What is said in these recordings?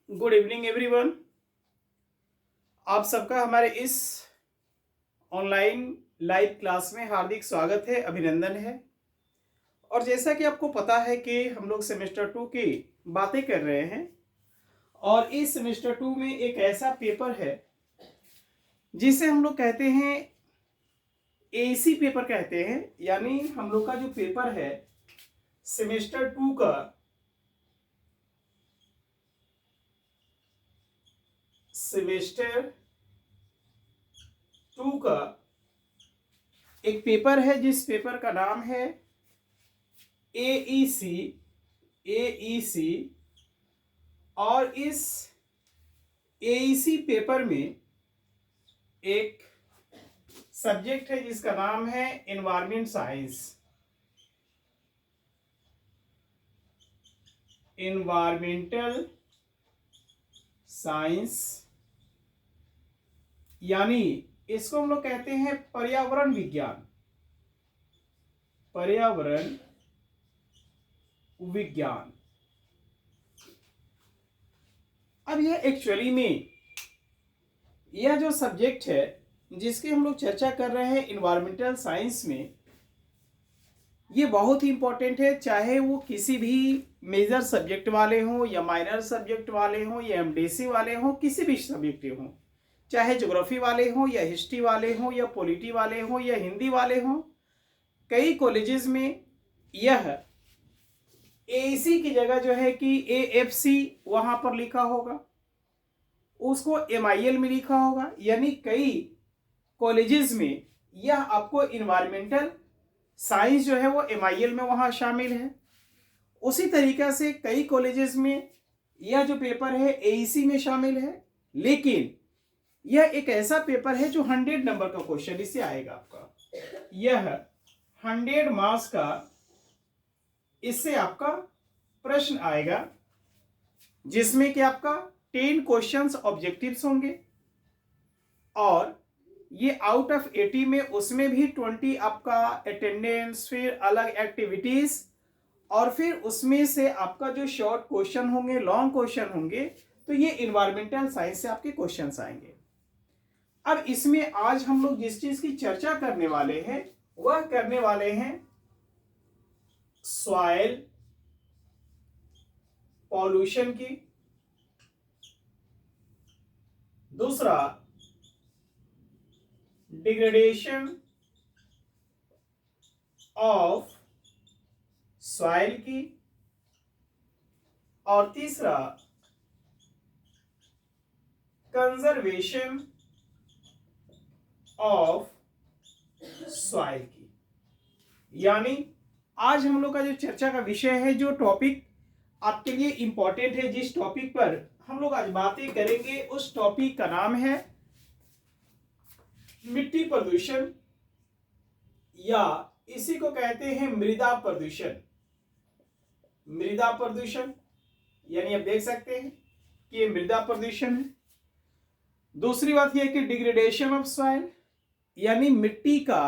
Good evening everyone. आप सबका हमारे इस ऑनलाइन लाइव क्लास में हार्दिक स्वागत है, अभिनंदन है। और जैसा कि आपको पता है कि हम लोग सेमेस्टर 2 की बातें कर रहे हैं और इस सेमेस्टर 2 में एक ऐसा पेपर है जिसे हम लोग कहते हैं एसी पेपर कहते हैं। यानी हम लोग का जो पेपर है सेमेस्टर 2 का एक पेपर है जिस पेपर का नाम है एईसी। और इस एईसी पेपर में एक सब्जेक्ट है जिसका नाम है एनवायरमेंट साइंस। एनवायरमेंटल साइंस यानी इसको हम लोग कहते हैं पर्यावरण विज्ञान। पर्यावरण विज्ञान। अब यह एक्चुअली में यह जो सब्जेक्ट है जिसकी हम लोग चर्चा कर रहे हैं एनवायरमेंटल साइंस में, ये बहुत ही इंपॉर्टेंट है। चाहे वो किसी भी मेजर सब्जेक्ट वाले हों या माइनर सब्जेक्ट वाले हों या एमडीसी वाले हों, किसी भी सब्जेक्ट हों, चाहे ज्योग्राफी वाले हों या हिस्ट्री वाले हों या पॉलिटी वाले हों या हिंदी वाले हों। कई कॉलेजेस में यह एसी की जगह जो है कि एएफसी वहां पर लिखा होगा, उसको एमआईएल में लिखा होगा। यानी कई कॉलेजेस में यह आपको इन्वायरमेंटल साइंस जो है वो एमआईएल में वहां शामिल है। उसी तरीके से कई कॉलेजेस में यह जो पेपर है एईसी में शामिल है। लेकिन यह एक ऐसा पेपर है जो 100 नंबर का क्वेश्चन इससे आएगा आपका। यह 100 मार्क्स का इससे आपका प्रश्न आएगा, जिसमें कि आपका 10 क्वेश्चंस ऑब्जेक्टिव्स होंगे और ये आउट ऑफ 80 में उसमें भी 20 आपका अटेंडेंस, फिर अलग एक्टिविटीज, और फिर उसमें से आपका जो शॉर्ट क्वेश्चन होंगे, लॉन्ग क्वेश्चन होंगे। तो ये इन्वायरमेंटल साइंस से आपके क्वेश्चंस आएंगे। अब इसमें आज हम लोग जिस चीज की चर्चा करने वाले हैं वह करने वाले हैं सॉइल पॉल्यूशन की। दूसरा डिग्रेडेशन ऑफ सॉइल की। और तीसरा कंजर्वेशन ऑफ सॉइल की। यानी आज हम लोग का जो चर्चा का विषय है, जो टॉपिक आपके लिए इंपॉर्टेंट है, जिस टॉपिक पर हम लोग आज बातें करेंगे, उस टॉपिक का नाम है मिट्टी प्रदूषण, या इसी को कहते हैं मृदा प्रदूषण। मृदा प्रदूषण यानी आप देख सकते हैं कि ये मृदा प्रदूषण है। दूसरी बात यह कि डिग्रेडेशन ऑफ सॉइल यानी मिट्टी का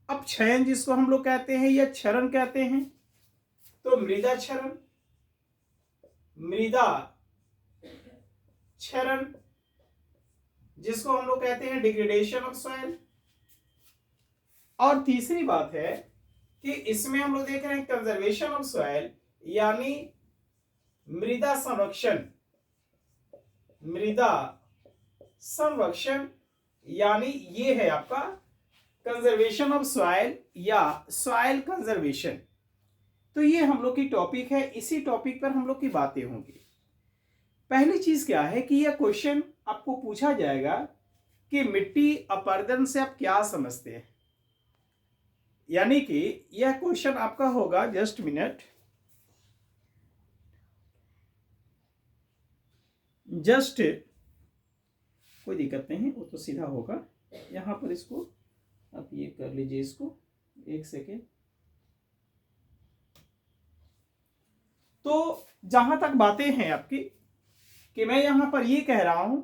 अपक्षयन जिसको हम लोग कहते हैं या क्षरण कहते हैं। तो मृदा क्षरण, मृदा क्षरण जिसको हम लोग कहते हैं डिग्रेडेशन ऑफ सॉइल। और तीसरी बात है कि इसमें हम लोग देख रहे हैं कंजर्वेशन ऑफ सॉइल यानी मृदा संरक्षण। मृदा संरक्षण यानी ये है आपका कंजर्वेशन ऑफ सॉइल या सॉइल कंजर्वेशन। तो ये हम लोग की टॉपिक है, इसी टॉपिक पर हम लोग की बातें होंगी। पहली चीज क्या है कि यह क्वेश्चन आपको पूछा जाएगा कि मिट्टी अपरदन से आप क्या समझते हैं। यानी कि यह क्वेश्चन आपका होगा, जस्ट मिनट, जस्ट कोई दिक्कत नहीं, वो तो सीधा होगा। यहां पर इसको आप ये कर लीजिए, इसको एक सेकेंड। तो जहां तक बातें हैं आपकी कि मैं यहां पर ये कह रहा हूं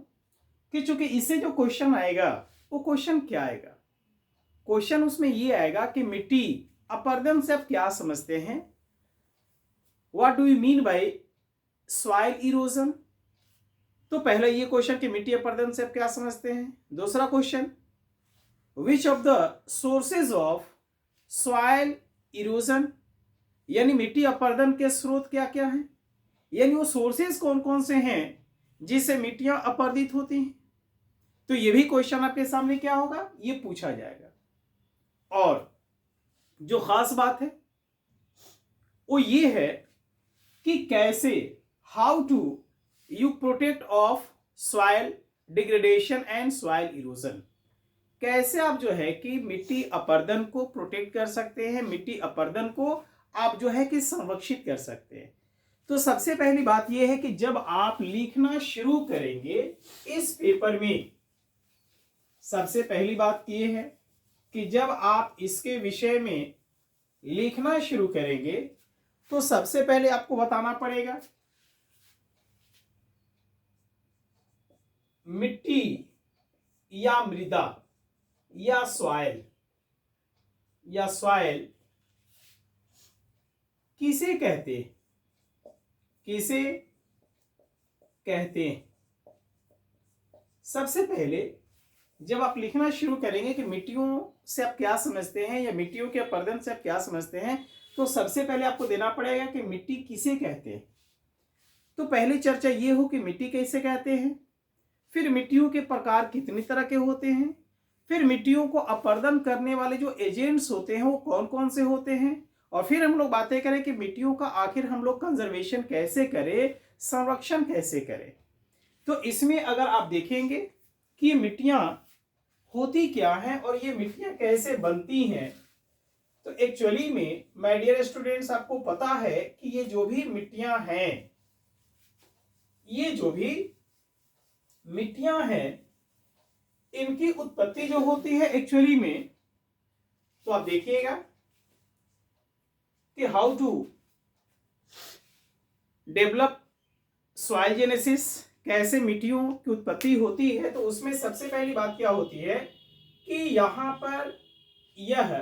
कि चूंकि इससे जो क्वेश्चन आएगा वो क्वेश्चन क्या आएगा, क्वेश्चन उसमें ये आएगा कि मिट्टी अपरदन से आप क्या समझते हैं, what do you mean by soil erosion. तो पहला ये क्वेश्चन कि मिट्टी अपरदन से आप क्या समझते हैं। दूसरा question, which of the sources of soil erosion, यानी मिट्टी अपरदन के स्रोत क्या क्या हैं, यानी वो सोर्सेज कौन कौन से हैं जिससे मिट्टियां अपरदित होती हैं। तो ये भी क्वेश्चन आपके सामने क्या होगा, ये पूछा जाएगा। और जो खास बात है वो ये है कि कैसे, how to you protect of soil degradation and soil erosion, कैसे आप जो है कि मिट्टी अपरदन को प्रोटेक्ट कर सकते हैं, मिट्टी अपरदन को आप जो है कि संरक्षित कर सकते हैं। तो सबसे पहली बात यह है कि जब आप लिखना शुरू करेंगे इस पेपर में, सबसे पहली बात यह है कि जब आप इसके विषय में लिखना शुरू करेंगे तो सबसे पहले आपको बताना पड़ेगा मिट्टी या मृदा या सॉइल किसे कहते हैं, किसे कहते हैं। सबसे पहले जब आप लिखना शुरू करेंगे कि मिट्टियों से आप क्या समझते हैं या मिट्टियों के अपरदन से आप क्या समझते हैं, तो सबसे पहले आपको देना पड़ेगा कि मिट्टी किसे कहते हैं। तो पहली चर्चा ये हो कि मिट्टी कैसे कहते हैं, फिर मिट्टियों के प्रकार कितनी तरह के होते हैं, फिर मिट्टियों को अपरदन करने वाले जो एजेंट्स होते हैं वो कौन कौन से होते हैं, और फिर हम लोग बातें करें कि मिट्टियों का आखिर हम लोग कंजर्वेशन कैसे करें, संरक्षण कैसे करें। तो इसमें अगर आप देखेंगे कि मिट्टियां होती क्या हैं और ये मिट्टियां कैसे बनती हैं, तो एक्चुअली में माय डियर स्टूडेंट्स आपको पता है कि ये जो भी मिट्टियां हैं, ये जो भी मिट्टियां हैं, इनकी उत्पत्ति जो होती है एक्चुअली में, तो आप देखिएगा कि how to develop soil genesis, कैसे मिट्टियों की उत्पत्ति होती है। तो उसमें सबसे पहली बात क्या होती है कि यहां पर यह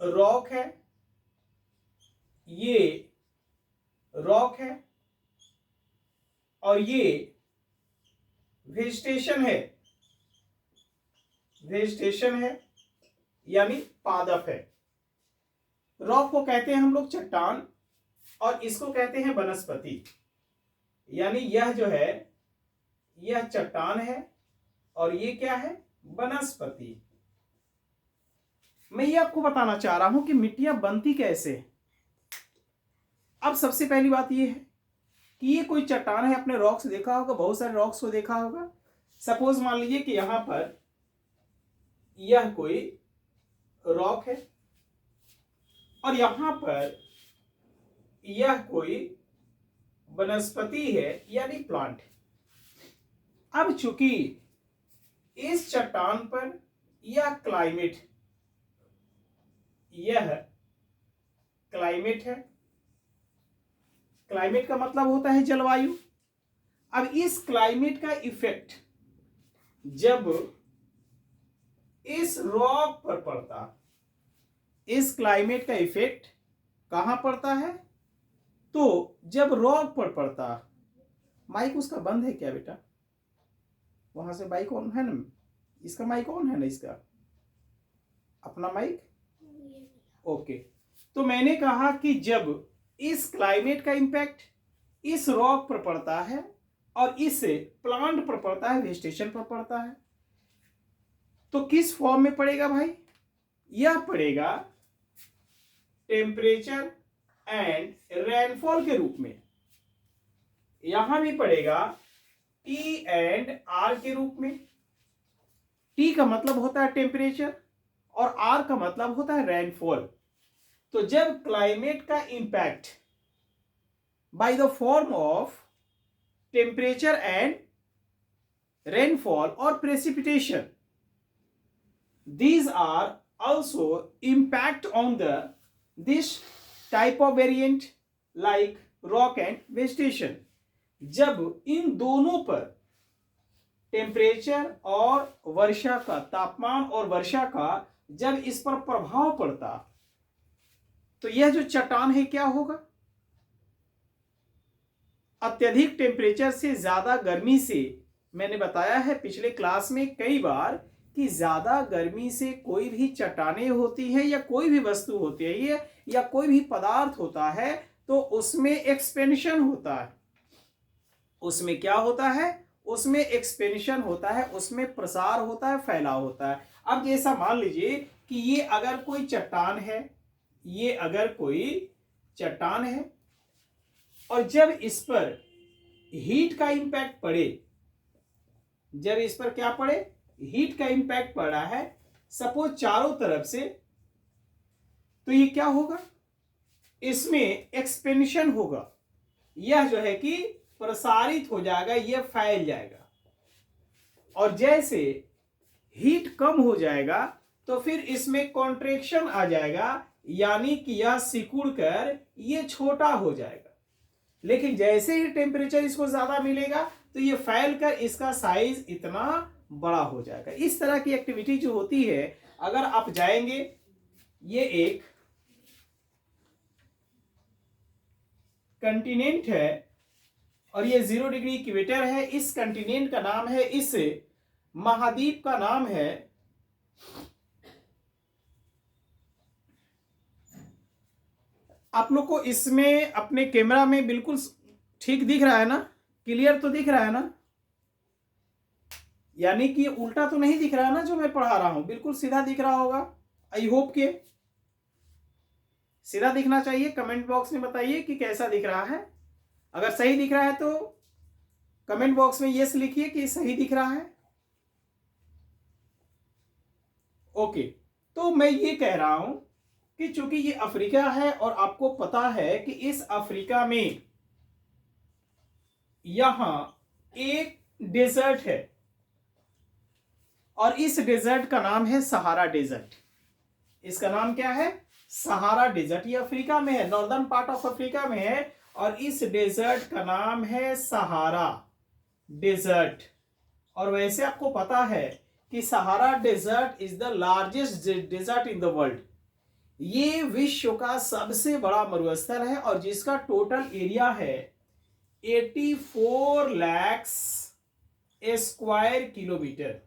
रॉक है, ये रॉक है और ये वेजिटेशन है यानी पादप है। रॉक को कहते हैं हम लोग चट्टान और इसको कहते हैं वनस्पति, यानी यह जो है यह चट्टान है और ये क्या है, वनस्पति। मैं ये आपको बताना चाह रहा हूं कि मिट्टियां बनती कैसे। अब सबसे पहली बात ये है कि ये कोई चट्टान है, अपने रॉक्स देखा होगा, बहुत सारे रॉक्स को देखा होगा। सपोज मान लीजिए कि यहां पर यह कोई रॉक है और यहां पर यह कोई वनस्पति है यानी प्लांट। अब चूंकि इस चट्टान पर यह क्लाइमेट है, क्लाइमेट का मतलब होता है जलवायु। अब इस क्लाइमेट का इफेक्ट जब इस रॉक पर पड़ता, इस क्लाइमेट का इफेक्ट कहां पड़ता है, तो जब रॉक पर पड़ता। माइक उसका बंद है क्या बेटा, वहां से माइक ऑन है ना, इसका माइक ऑन है ना, इसका अपना माइक ओके। तो मैंने कहा कि जब इस क्लाइमेट का इंपैक्ट इस रॉक पर पड़ता है और इस प्लांट पर पड़ता है, वेजिटेशन पर पड़ता है, तो किस फॉर्म में पड़ेगा भाई, यह पड़ेगा टेम्परेचर एंड रेनफॉल के रूप में। यहां भी पड़ेगा टी एंड आर के रूप में। टी का मतलब होता है टेम्परेचर और आर का मतलब होता है रेनफॉल। तो जब क्लाइमेट का impact by the form of temperature and rainfall और precipitation, these are also impact on this type of variant like rock and vegetation। जब इन दोनों पर टेम्परेचर और वर्षा का, तापमान और वर्षा का जब इस पर प्रभाव पड़ता, तो यह जो चट्टान है क्या होगा, अत्यधिक टेम्परेचर से ज़्यादा गर्मी से, मैंने बताया है पिछले क्लास में कई बार कि ज़्यादा गर्मी से कोई भी चट्टानें होती हैं या कोई भी वस्तु होती है ये या कोई भी पदार्थ होता है तो उसमें एक्सपेंशन होता है। उसमें क्या होता है? उसमें एक्सपेंशन होता है, उसमें प्रसार होता है, फैलाव होता है। अब जैसा मान लीजिए कि ये अगर कोई चट्टान है, ये अगर कोई चट्टान है और जब इस पर हीट का इंपैक्ट पड़े, जब इस पर क्या पड़े? हीट का इंपैक्ट पड़ा है सपोज चारों तरफ से, तो ये क्या होगा? इसमें एक्सपेंशन होगा, यह जो है कि प्रसारित हो जाएगा, यह फैल जाएगा। और जैसे हीट कम हो जाएगा तो फिर इसमें कॉन्ट्रैक्शन आ जाएगा, यानी कि यह सिकुड़ कर ये छोटा हो जाएगा। लेकिन जैसे ही टेम्परेचर इसको ज्यादा मिलेगा तो ये फैल कर इसका साइज इतना बड़ा हो जाएगा। इस तरह की एक्टिविटी जो होती है, अगर आप जाएंगे, ये एक कंटिनेंट है और ये 0 डिग्री इक्वेटर है। इस कंटिनेंट का नाम है, इस महाद्वीप का नाम है आप लोग को इसमें अपने कैमरा में बिल्कुल ठीक दिख रहा है ना? क्लियर तो दिख रहा है ना? यानी कि उल्टा तो नहीं दिख रहा है ना जो मैं पढ़ा रहा हूं? बिल्कुल सीधा दिख रहा होगा। आई होप के सीधा दिखना चाहिए। कमेंट बॉक्स में बताइए कि कैसा दिख रहा है। अगर सही दिख रहा है तो कमेंट बॉक्स में यस लिखिए कि सही दिख रहा है। ओके, तो मैं ये कह रहा हूं कि चूंकि ये अफ्रीका है और आपको पता है कि इस अफ्रीका में यहां एक डेजर्ट है और इस डेजर्ट का नाम है सहारा डेजर्ट। इसका नाम क्या है? Sahara desert. ये अफ्रीका में है, नॉर्दर्न पार्ट ऑफ अफ्रीका में है और इस डेजर्ट का नाम है सहारा डेजर्ट। और वैसे आपको पता है कि Sahara desert is the largest desert in the world. ये विश्व का सबसे बड़ा मरुस्थल है और जिसका टोटल एरिया है 84 लाख स्क्वायर किलोमीटर।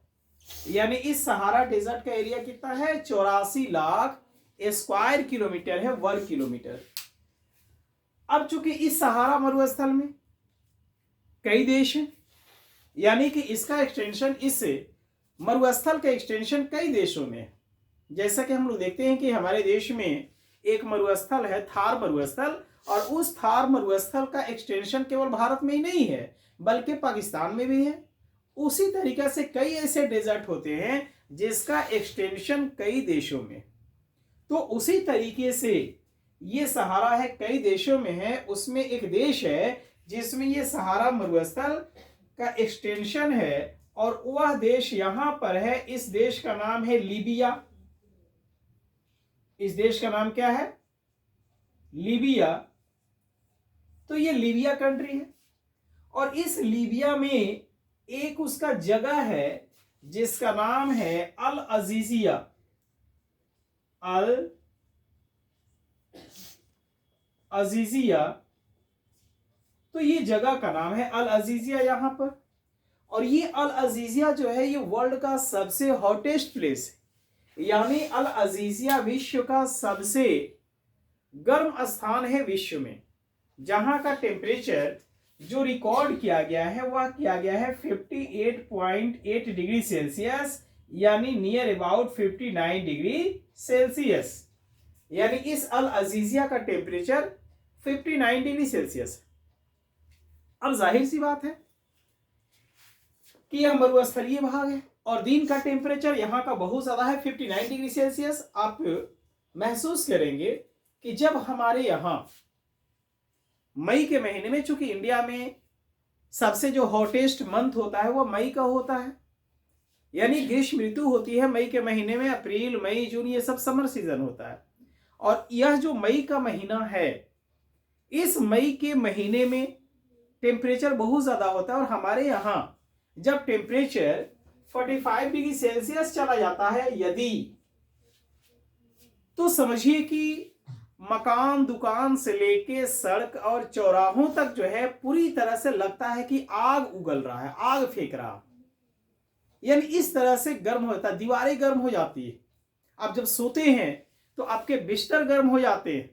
यानी इस सहारा डेजर्ट का एरिया कितना है? 84 लाख स्क्वायर किलोमीटर है, वर्ग किलोमीटर। अब चूंकि इस सहारा मरुस्थल में कई देश हैं, यानी कि इसका एक्सटेंशन, इस मरुस्थल का एक्सटेंशन कई देशों में है। जैसा कि हम लोग देखते हैं कि हमारे देश में एक मरुस्थल है, थार मरुस्थल, और उस थार मरुस्थल का एक्सटेंशन केवल भारत में ही नहीं है बल्कि पाकिस्तान में भी है। उसी तरीके से कई ऐसे डेजर्ट होते हैं जिसका एक्सटेंशन कई देशों में। तो उसी तरीके से ये सहारा है, कई देशों में है। उसमें एक देश है जिसमें ये सहारा मरुस्थल का एक्सटेंशन है और वह देश यहां पर है। इस देश का नाम है लीबिया। इस देश का नाम क्या है? लीबिया। तो ये लीबिया कंट्री है और इस लीबिया में एक उसका जगह है जिसका नाम है अल अजीजिया। अल अजीजिया, तो ये जगह का नाम है अल अजीजिया यहां पर। और ये अल अजीजिया जो है ये वर्ल्ड का सबसे हॉटेस्ट प्लेस है। यानी अल अजीजिया विश्व का सबसे गर्म स्थान है विश्व में, जहां का टेम्परेचर जो रिकॉर्ड किया गया है वह किया गया है 58.8 डिग्री सेल्सियस, यानी नियर अबाउट 59 डिग्री सेल्सियस। यानी इस अल अजीजिया का टेम्परेचर 59 डिग्री सेल्सियस। अब जाहिर सी बात है कि यह मरुस्थलीय भाग है और दिन का टेम्परेचर यहाँ का बहुत ज्यादा है, 59 डिग्री सेल्सियस। आप महसूस करेंगे कि जब हमारे यहाँ मई के महीने में, चूंकि इंडिया में सबसे जो हॉटेस्ट मंथ होता है वह मई का होता है, यानी ग्रीष्म ऋतु होती है मई के महीने में। अप्रैल, मई, जून ये सब समर सीजन होता है। और यह जो मई का महीना है, इस मई के महीने में टेम्परेचर बहुत ज्यादा होता है और हमारे यहाँ जब टेम्परेचर 45 डिग्री सेल्सियस चला जाता है यदि, तो समझिए कि मकान दुकान से लेके सड़क और चौराहों तक जो है पूरी तरह से लगता है कि आग उगल रहा है, आग फेंक रहा, यानी इस तरह से गर्म होता है, दीवारें गर्म हो जाती है। आप जब सोते हैं तो आपके बिस्तर गर्म हो जाते हैं।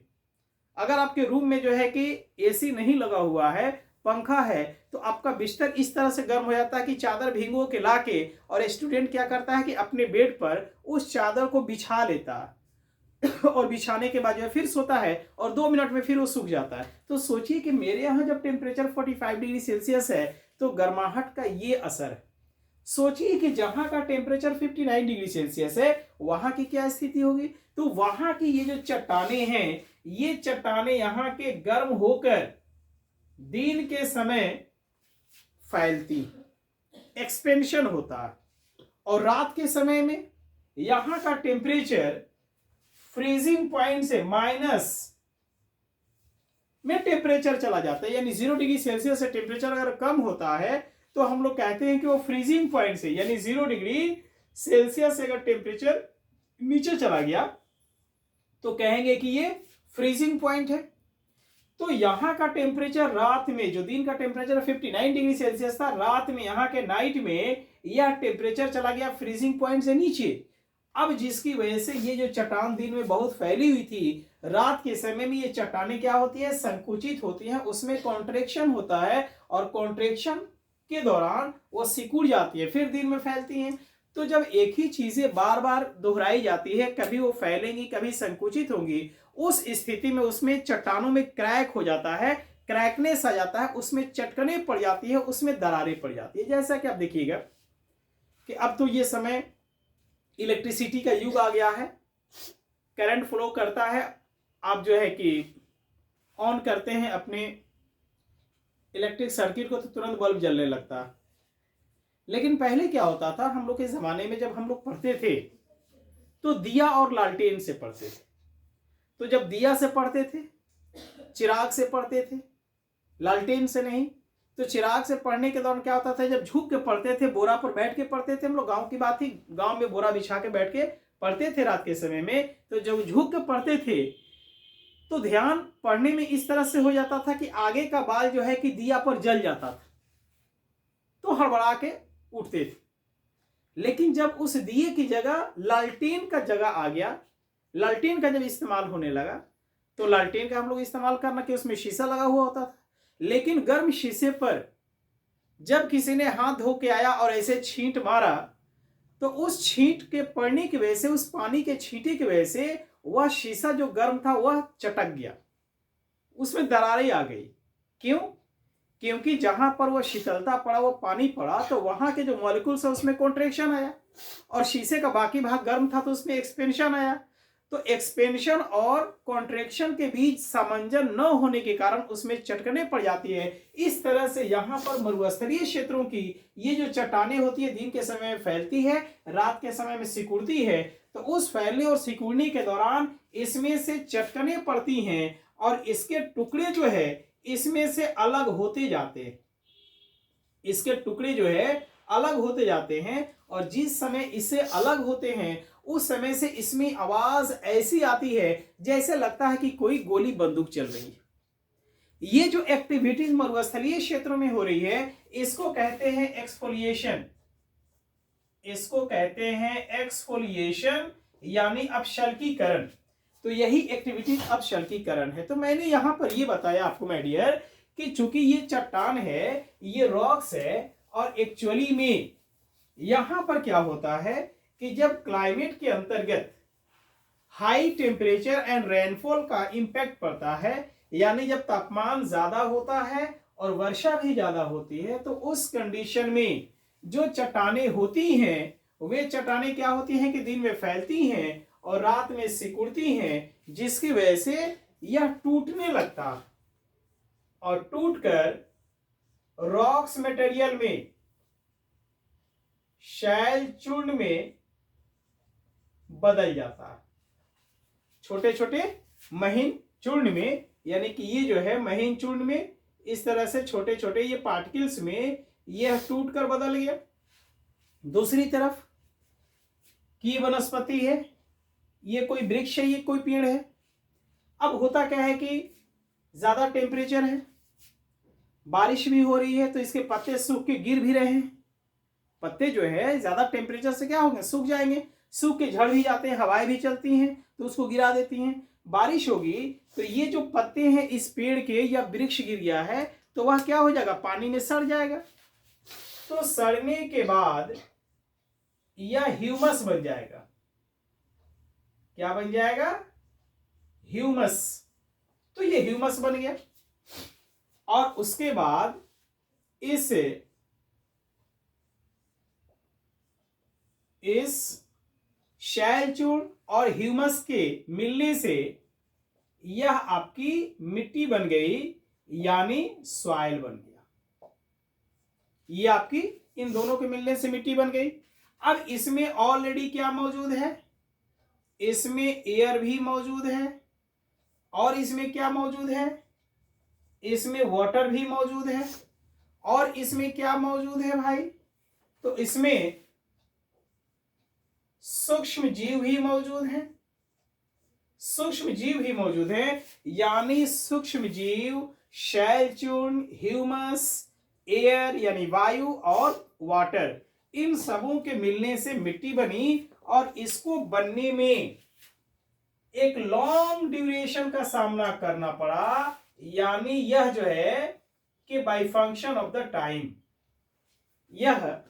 अगर आपके रूम में जो है कि एसी नहीं लगा हुआ है, पंखा है, तो आपका बिस्तर इस तरह से गर्म हो जाता है कि चादर भिगो के लाके और स्टूडेंट क्या करता है कि अपने बेड पर उस चादर को बिछा लेता है और बिछाने के बाद जो है फिर सोता है और 2 मिनट में फिर वो सूख जाता है। तो सोचिए कि मेरे यहाँ जब टेम्परेचर 45 डिग्री सेल्सियस है तो गर्माहट का ये असर है। सोचिए कि जहां का टेम्परेचर 59 डिग्री सेल्सियस है वहां की क्या स्थिति होगी। तो वहां की ये जो चट्टाने हैं, ये चट्टाने यहाँ के गर्म होकर दिन के समय फैलती, एक्सपेंशन होता है, और रात के समय में यहां का टेम्परेचर फ्रीजिंग पॉइंट से माइनस में टेम्परेचर चला जाता है। यानी 0 डिग्री सेल्सियस से टेम्परेचर अगर कम होता है तो हम लोग कहते हैं कि वो फ्रीजिंग पॉइंट से, यानी 0 डिग्री सेल्सियस से अगर टेम्परेचर नीचे चला गया तो कहेंगे कि ये फ्रीजिंग पॉइंट है। तो यहां का टेम्परेचर रात में, जो दिन का टेम्परेचर 59 डिग्री सेल्सियस था, रात में यहां के नाइट में यह टेम्परेचर चला गया फ्रीजिंग पॉइंट से नीचे। अब जिसकी वजह से ये जो चट्टान दिन में बहुत फैली हुई थी, रात के समय में ये चट्टानें क्या होती है, संकुचित होती हैं, उसमें कॉन्ट्रेक्शन होता है और कॉन्ट्रेक्शन के दौरान वो सिकुड़ जाती है, फिर दिन में फैलती हैं। तो जब एक ही चीजें बार बार दोहराई जाती है, कभी वो फैलेंगी कभी संकुचित होंगी, उस स्थिति में उसमें चट्टानों में क्रैक हो जाता है, क्रैकनेस आ जाता है, उसमें चटकने पड़ जाती है, उसमें दरारें पड़ जाती है। जैसा कि आप देखिएगा कि अब तो ये समय इलेक्ट्रिसिटी का युग आ गया है, करंट फ्लो करता है, आप जो है कि ऑन करते हैं अपने इलेक्ट्रिक सर्किट को तो तुरंत बल्ब जलने लगता है। लेकिन पहले क्या होता था, हम लोग के जमाने में जब हम लोग पढ़ते थे तो दिया और लालटेन से पढ़ते थे। तो जब दिया से पढ़ते थे, चिराग से पढ़ते थे, लालटेन से नहीं, तो चिराग से पढ़ने के दौरान क्या होता था, जब झुक के पढ़ते थे, बोरा पर बैठ के पढ़ते थे, हम लोग गांव की बात थी, गांव में बोरा बिछा के बैठ के पढ़ते थे रात के समय में, तो जब झुक के पढ़ते थे तो ध्यान पढ़ने में इस तरह से हो जाता था कि आगे का बाल जो है कि दिया पर जल जाता था, तो हड़बड़ा के उठते थे। लेकिन जब उस दिए की जगह लालटेन का जगह आ गया, लालटेन का जब इस्तेमाल होने लगा, तो लालटेन का हम लोग इस्तेमाल करना कि उसमें शीशा लगा हुआ होता था, लेकिन गर्म शीशे पर जब किसी ने हाथ धो के आया और ऐसे छींट मारा तो उस छींट के पड़ने की वजह से, उस पानी के छींटे की वजह से वह शीशा जो गर्म था वह चटक गया, उसमें दरारें आ गई। क्यों? क्योंकि जहां पर वह शीतलता पड़ा, वो पानी पड़ा, तो वहां के जो मॉलिक्यूल्स है उसमें कॉन्ट्रैक्शन आया, और शीशे का बाकी भाग गर्म था तो उसमें एक्सपेंशन आया। तो एक्सपेंशन और कॉन्ट्रैक्शन के बीच सामंजस्य न होने के कारण उसमें चटकने पड़ जाती है। इस तरह से यहाँ पर मरुस्थलीय क्षेत्रों की ये जो चट्टानें होती है, दिन के समय में फैलती है, रात के समय में सिकुड़ती है। तो उस फैलने और सिकुड़ने के दौरान इसमें से चटकने पड़ती हैं और इसके टुकड़े जो है इसमें से अलग होते जाते हैं, इसके टुकड़े जो है अलग होते जाते हैं, और जिस समय इससे अलग होते हैं उस समय से इसमें आवाज ऐसी आती है जैसे लगता है कि कोई गोली बंदूक चल रही है। ये जो एक्टिविटीज मरुस्थलीय क्षेत्रों में हो रही है इसको कहते हैं एक्सफोलिएशन, इसको कहते हैं एक्सफोलिएशन यानी अपशल्कीकरण। तो यही एक्टिविटीज अपशल्कीकरण है। तो मैंने यहां पर ये बताया आपको माय डियर कि चूंकि ये चट्टान है, ये रॉक्स है, और एक्चुअली में यहां पर क्या होता है कि जब क्लाइमेट के अंतर्गत हाई टेम्परेचर एंड रेनफॉल का इंपैक्ट पड़ता है, यानी जब तापमान ज्यादा होता है और वर्षा भी ज्यादा होती है, तो उस कंडीशन में जो चट्टानें होती हैं वे चट्टानें क्या होती हैं कि दिन में फैलती हैं और रात में सिकुड़ती हैं, जिसकी वजह से यह टूटने लगता है और टूटकर रॉक्स मटेरियल में, शैल चूर्ण में बदल जाता है, छोटे छोटे महीन चूर्ण में। यानी कि ये जो है महीन चूर्ण में इस तरह से छोटे छोटे ये पार्टिकल्स में यह टूट कर बदल गया। दूसरी तरफ की वनस्पति है, ये कोई वृक्ष है, ये कोई पेड़ है, अब होता क्या है कि ज़्यादा टेम्परेचर है, बारिश भी हो रही है, तो इसके पत्ते सूख के गिर भी रहे हैं। पत्ते जो है ज़्यादा टेम्परेचर से क्या होंगे, सूख जाएंगे, सूख के झड़ भी जाते हैं, हवाएं भी चलती हैं तो उसको गिरा देती हैं। बारिश होगी तो ये जो पत्ते हैं इस पेड़ के या वृक्ष गिर गया है तो वह क्या हो जाएगा, पानी में सड़ जाएगा। तो सड़ने के बाद यह ह्यूमस बन जाएगा। क्या बन जाएगा, ह्यूमस। तो ये ह्यूमस बन गया और उसके बाद इस शैल चूर्ण और ह्यूमस के मिलने से यह आपकी मिट्टी बन गई, यानी सॉइल बन गया। ये आपकी इन दोनों के मिलने से मिट्टी बन गई। अब इसमें ऑलरेडी क्या मौजूद है, इसमें एयर भी मौजूद है और इसमें क्या मौजूद है, इसमें वाटर भी मौजूद है और इसमें क्या मौजूद है भाई, तो इसमें सूक्ष्म जीव भी मौजूद हैं, सूक्ष्म जीव भी मौजूद हैं, यानी सूक्ष्म जीव, शैल चूर्ण, ह्यूमस, एयर यानी वायु और वाटर, इन सबों के मिलने से मिट्टी बनी। और इसको बनने में एक लॉन्ग ड्यूरेशन का सामना करना पड़ा, यानी यह जो है कि by function of the time, यह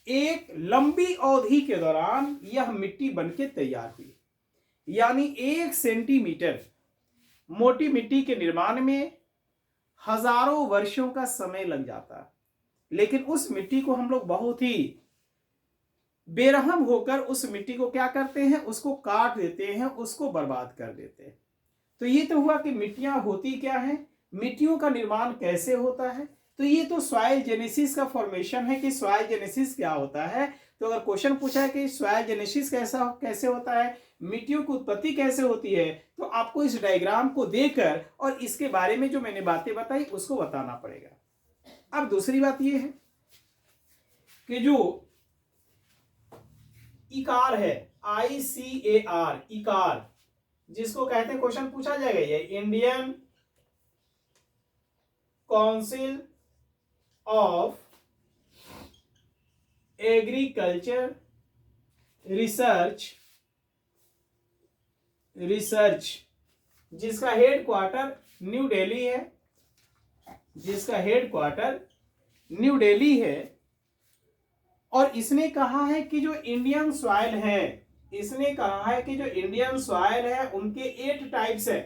एक लंबी अवधि के दौरान यह मिट्टी बनके तैयार हुई। यानी 1 सेंटीमीटर मोटी मिट्टी के निर्माण में हजारों वर्षों का समय लग जाता, लेकिन उस मिट्टी को हम लोग बहुत ही बेरहम होकर उस मिट्टी को क्या करते हैं, उसको काट देते हैं, उसको बर्बाद कर देते हैं। तो ये तो हुआ कि मिट्टियां होती क्या है, मिट्टियों का निर्माण कैसे होता है। तो ये तो सॉइल जेनेसिस का फॉर्मेशन है कि सॉइल जेनेसिस क्या होता है। तो अगर क्वेश्चन पूछा है कि सॉइल जेनेसिस कैसे होता है, मिट्टियों की उत्पत्ति कैसे होती है, तो आपको इस डायग्राम को देकर और इसके बारे में जो मैंने बातें बताई उसको बताना पड़ेगा। अब दूसरी बात ये है कि जो इकार है, ICAR, इकार, जिसको कहते हैं, क्वेश्चन पूछा जाएगा, ये Indian council of agriculture research, जिसका हेडक्वार्टर न्यू दिल्ली है, जिसका हेडक्वार्टर न्यू दिल्ली है। और इसने कहा है कि जो इंडियन सॉइल है, इसने कहा है कि जो इंडियन सॉइल है उनके 8 टाइप्स है।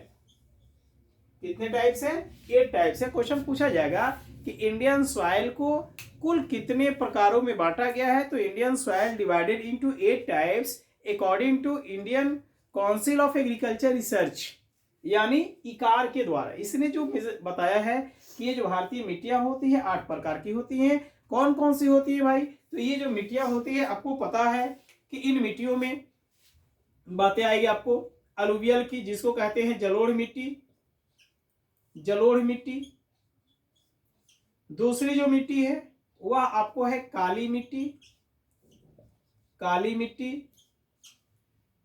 कितने टाइप्स है, 8 टाइप्स है। क्वेश्चन पूछा जाएगा कि इंडियन सॉइल को कुल कितने प्रकारों में बांटा गया है, तो Indian soil divided into 8 types according to Indian council of agriculture research, यानी इकार के द्वारा। इसने जो बताया है कि ये जो भारतीय मिट्टियां होती है 8 प्रकार की होती हैं। कौन कौन सी होती है भाई, तो ये जो मिट्टियां होती है आपको पता है कि इन मिट्टियों में बातें आएगी आपको अलुवियल की, जिसको कहते हैं जलोढ़ मिट्टी, जलोढ़ मिट्टी। दूसरी जो मिट्टी है वह आपको है काली मिट्टी, काली मिट्टी।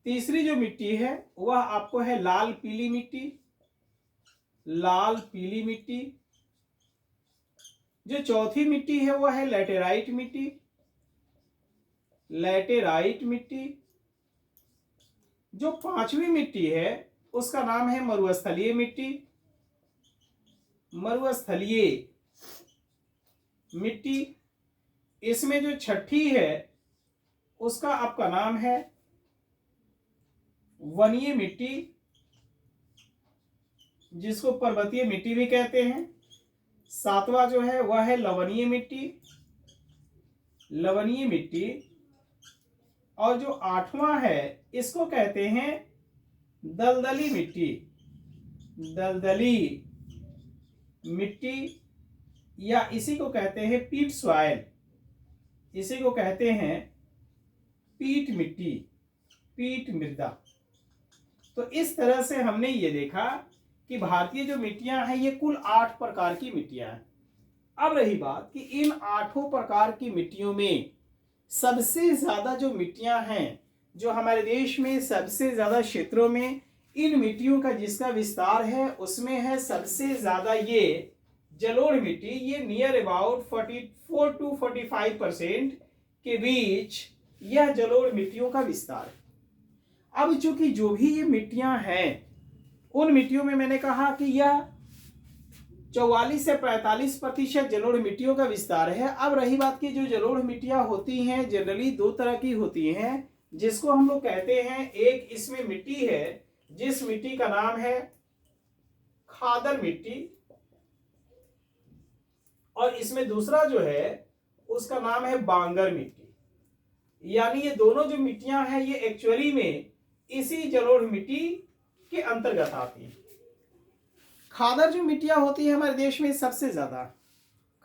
तीसरी जो मिट्टी है वह आपको है लाल पीली मिट्टी, लाल पीली मिट्टी। जो चौथी मिट्टी है वह है लैटेराइट मिट्टी, लैटेराइट मिट्टी। जो 5वीं मिट्टी है उसका नाम है मरुस्थलीय मिट्टी, मरुस्थलीय मिट्टी। इसमें जो 6ठी है उसका आपका नाम है वनीय मिट्टी, जिसको पर्वतीय मिट्टी भी कहते हैं। 7वां जो है वह है लवणीय मिट्टी, लवणीय मिट्टी। और जो 8वां है इसको कहते हैं दलदली मिट्टी, दलदली मिट्टी, या इसी को कहते हैं पीट सॉइल, इसी को कहते हैं पीट मिट्टी, पीट मृदा। तो इस तरह से हमने ये देखा कि भारतीय जो मिट्टियां हैं ये कुल 8 प्रकार की मिट्टियां हैं। अब रही बात कि इन 8 प्रकार की मिट्टियों में सबसे ज्यादा जो मिट्टियां हैं, जो हमारे देश में सबसे ज्यादा क्षेत्रों में इन मिट्टियों का जिसका विस्तार है उसमें है सबसे ज्यादा ये जलोढ़ मिट्टी, ये नियर अबाउट 44 to 45% के बीच यह जलोढ़ मिट्टियों का विस्तार है। अब चूंकि जो भी ये मिट्टियां हैं उन मिट्टियों में मैंने कहा कि यह 44 से 45% जलोढ़ मिट्टियों का विस्तार है। अब रही बात की जो जलोढ़ मिट्टियां होती हैं जनरली दो तरह की होती हैं, जिसको हम लोग कहते हैं, एक इसमें मिट्टी है जिस मिट्टी का नाम है खादर मिट्टी, और इसमें दूसरा जो है उसका नाम है बांगर मिट्टी। यानी ये दोनों जो मिट्टियां हैं ये एक्चुअली में इसी जलोढ़ मिट्टी के अंतर्गत आती है। खादर जो मिट्टियां होती है हमारे देश में सबसे ज्यादा,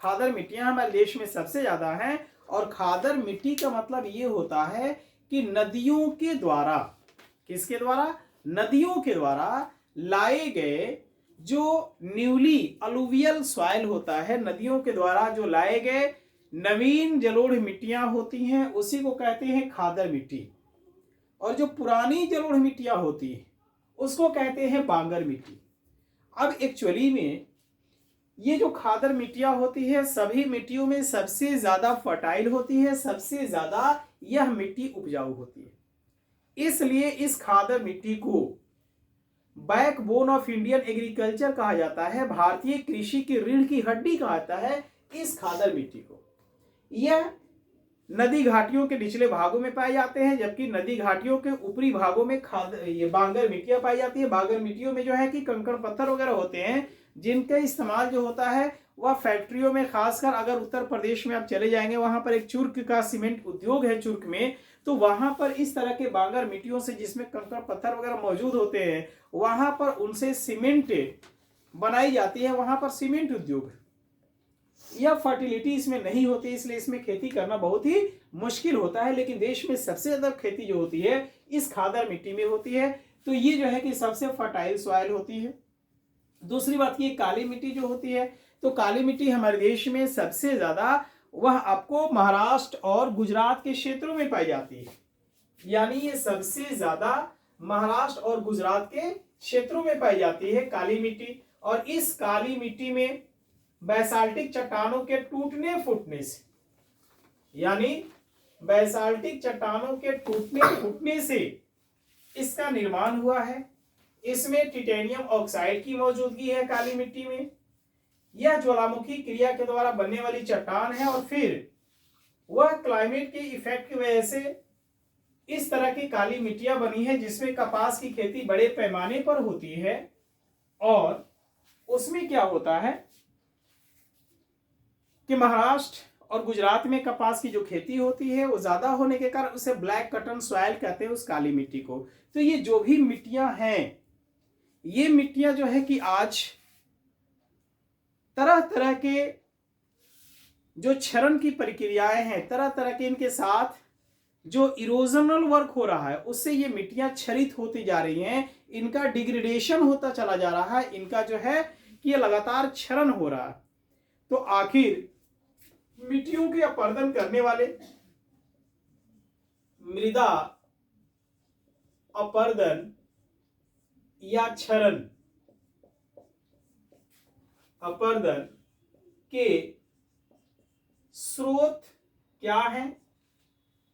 खादर मिट्टियां हमारे देश में सबसे ज्यादा हैं। और खादर मिट्टी का मतलब ये होता है कि नदियों के द्वारा, किसके द्वारा, नदियों के द्वारा लाए गए जो न्यूली अलुवियल सॉइल होता है, नदियों के द्वारा जो लाए गए नवीन जलोढ़ मिट्टियां होती हैं उसी को कहते हैं खादर मिट्टी। और जो पुरानी जलोढ़ मिट्टियां होती हैं उसको कहते हैं बांगर मिट्टी। अब एक्चुअली में ये जो खादर मिट्टियां होती है सभी मिट्टियों में सबसे ज्यादा फर्टाइल होती है, सबसे ज्यादा यह मिट्टी उपजाऊ होती है। इसलिए इस खादर मिट्टी को बैकबोन ऑफ इंडियन एग्रीकल्चर कहा जाता है, भारतीय कृषि की रीढ़ की हड्डी कहा जाता है इस खादर मिट्टी को। यह नदी घाटियों के निचले भागों में पाए जाते हैं, जबकि नदी घाटियों के ऊपरी भागों में ये बांगर मिट्टियां पाई जाती है। बांगर मिट्टियों में जो है कि कंकड़ पत्थर वगैरह होते हैं जिनका इस्तेमाल जो होता है वह फैक्ट्रियों में, खासकर अगर उत्तर प्रदेश में आप चले जाएंगे वहां पर एक चुर्क का सीमेंट उद्योग है चुर्क में, तो वहां पर इस तरह के बांगर मिट्टियों से जिसमें कंकड़ पत्थर वगैरह मौजूद होते हैं वहां पर उनसे सीमेंट बनाई जाती है, वहां पर सीमेंट उद्योग। यह फर्टिलिटी इसमें नहीं होती इसलिए इसमें खेती करना बहुत ही मुश्किल होता है, लेकिन देश में सबसे ज्यादा खेती जो होती है इस खादर मिट्टी में होती है। तो ये जो है कि सबसे फर्टाइल सॉइल होती है। दूसरी बात ये काली मिट्टी जो होती है, तो काली मिट्टी हमारे देश में सबसे ज्यादा वह आपको महाराष्ट्र और गुजरात के क्षेत्रों में पाई जाती है। यानी ये सबसे ज्यादा महाराष्ट्र और गुजरात के क्षेत्रों में पाई जाती है काली मिट्टी। और इस काली मिट्टी में बैसाल्टिक चट्टानों के टूटने फूटने से, यानी बैसाल्टिक चट्टानों के टूटने फूटने से इसका निर्माण हुआ है। इसमें टिटेनियम ऑक्साइड की मौजूदगी है काली मिट्टी में। यह ज्वालामुखी क्रिया के द्वारा बनने वाली चट्टान है और फिर वह क्लाइमेट के इफेक्ट की वजह से इस तरह की काली मिट्टियां बनी है जिसमें कपास की खेती बड़े पैमाने पर होती है। और उसमें क्या होता है कि महाराष्ट्र और गुजरात में कपास की जो खेती होती है वो ज्यादा होने के कारण उसे ब्लैक कॉटन सॉइल कहते हैं उस काली मिट्टी को। तो ये जो भी मिट्टियां हैं ये मिट्टियां जो है कि आज तरह तरह के जो क्षरण की प्रक्रियाएं हैं, तरह तरह के इनके साथ जो इरोजनल वर्क हो रहा है उससे ये मिट्टियां क्षरित होती जा रही हैं, इनका डिग्रेडेशन होता चला जा रहा है, इनका जो है कि ये लगातार क्षरण हो रहा है। तो आखिर मिट्टियों के अपर्दन करने वाले मृदा अपर्दन या क्षरण अपर्दन के स्रोत क्या है,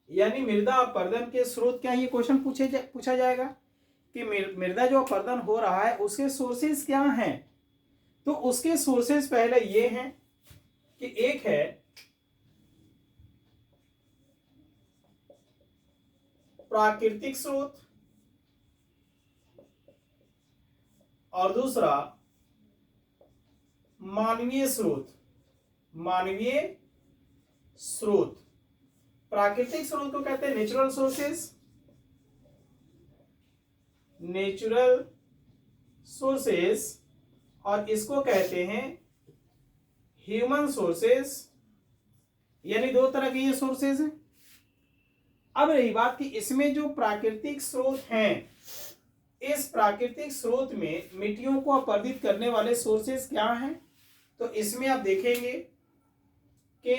यानी मृदा अपर्दन के स्रोत क्या है, ये क्वेश्चन पूछा जाएगा कि मृदा जो अपर्दन हो रहा है उसके सोर्सेस क्या हैं। तो उसके सोर्सेस पहले ये हैं कि एक है प्राकृतिक स्रोत और दूसरा मानवीय स्रोत। मानवीय स्रोत, प्राकृतिक स्रोत को कहते हैं नेचुरल सोर्सेस, नेचुरल सोर्सेस, और इसको कहते हैं ह्यूमन सोर्सेस। यानी दो तरह के ये सोर्सेस हैं। अब रही बात कि इसमें जो प्राकृतिक स्रोत हैं, इस प्राकृतिक स्रोत में मिट्टियों को अपर्दित करने वाले सोर्सेस क्या हैं। तो इसमें आप देखेंगे कि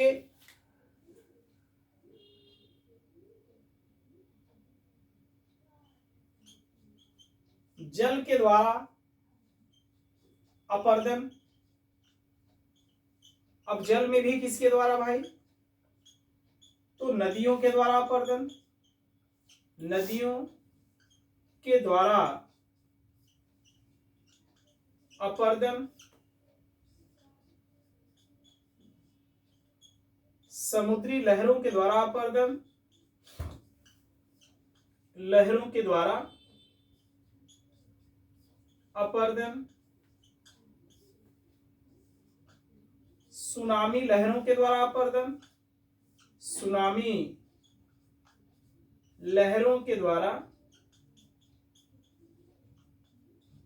जल के द्वारा अपर्दन। अब जल में भी किसके द्वारा भाई, तो नदियों के द्वारा अपर्दन, नदियों के द्वारा अपर्दन, समुद्री लहरों के द्वारा अपर्दन, लहरों के द्वारा अपर्दन, सुनामी लहरों के द्वारा अपर्दन, सुनामी लहरों के द्वारा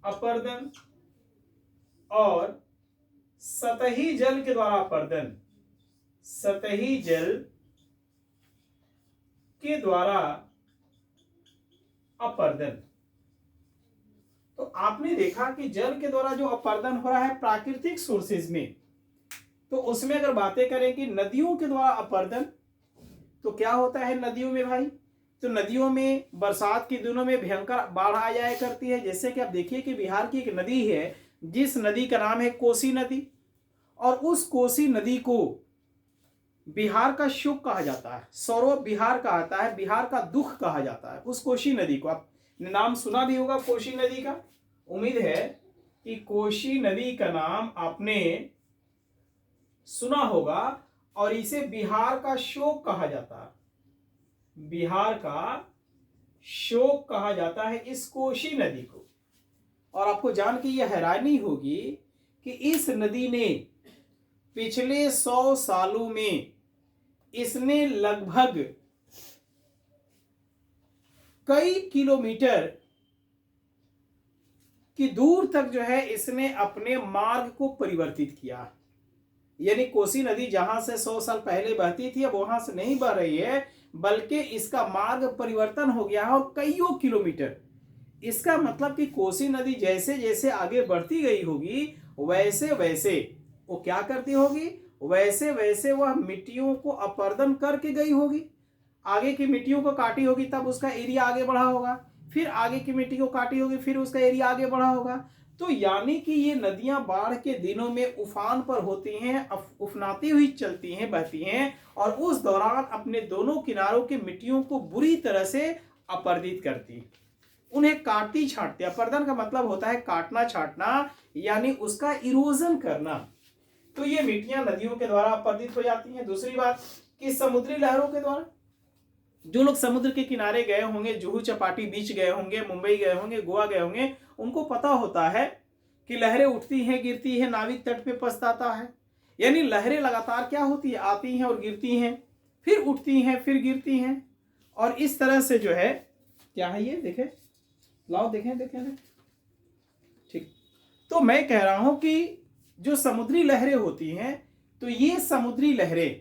अपर्दन, और सतही जल के द्वारा अपर्दन, सतही जल के द्वारा अपर्दन। तो आपने देखा कि जल के द्वारा जो अपर्दन हो रहा है प्राकृतिक सोर्सेज में, तो उसमें अगर बातें करें कि नदियों के द्वारा अपर्दन, तो क्या होता है नदियों में भाई, तो नदियों में बरसात के दिनों में भयंकर बाढ़ आ जाया करती है। जैसे कि आप देखिए कि बिहार की एक नदी है जिस नदी का नाम है कोसी नदी, और उस कोसी नदी को बिहार का शोक कहा जाता है, सौरभ बिहार का आता है, बिहार का दुख कहा जाता है उस कोसी नदी को। आपने नाम सुना भी होगा कोसी नदी का, उम्मीद है कि कोसी नदी का नाम आपने सुना होगा, और इसे बिहार का शोक कहा जाता है, बिहार का शोक कहा जाता है इस कोसी नदी को। और आपको जान के यह हैरानी होगी कि इस नदी ने पिछले 100 सालों में इसने लगभग कई किलोमीटर की दूर तक जो है इसने अपने मार्ग को परिवर्तित किया। यानी कोसी नदी जहां से 100 साल पहले बहती थी अब वहां से नहीं बह रही है, बल्कि इसका मार्ग परिवर्तन हो गया है और कईयों किलोमीटर। इसका मतलब कि कोसी नदी जैसे जैसे आगे बढ़ती गई होगी वैसे वैसे वो क्या करती होगी, वैसे वैसे वह मिट्टियों को अपर्दन करके गई होगी, आगे की मिट्टियों को काटी होगी, तब उसका एरिया आगे बढ़ा होगा, फिर आगे की मिट्टी को काटी होगी, फिर उसका एरिया आगे बढ़ा होगा। तो यानी कि ये नदियां बाढ़ के दिनों में उफान पर होती हैं, उफनाती हुई चलती हैं, बहती हैं, और उस दौरान अपने दोनों किनारों की मिट्टियों को बुरी तरह से अपर्दित करती, उन्हें काटती छाटती। अपर्दन का मतलब होता है काटना छाटना, यानी उसका इरोजन करना। तो ये मिट्टियां नदियों के द्वारा अपर्दित हो जाती हैं। दूसरी बात कि समुद्री लहरों के द्वारा, जो लोग समुद्र के किनारे गए होंगे, जुहू चपाटी बीच गए होंगे, मुंबई गए होंगे, गोवा गए होंगे, उनको पता होता है कि लहरें उठती हैं, गिरती हैं, नाविक तट पे पछताता है। यानी लहरें लगातार क्या होती है, आती हैं और गिरती हैं, फिर उठती हैं, फिर गिरती हैं, और इस तरह से जो है क्या है ये देखें, लाओ देखें देखें ठीक। तो मैं कह रहा हूं कि जो समुद्री लहरें होती हैं, तो ये समुद्री लहरें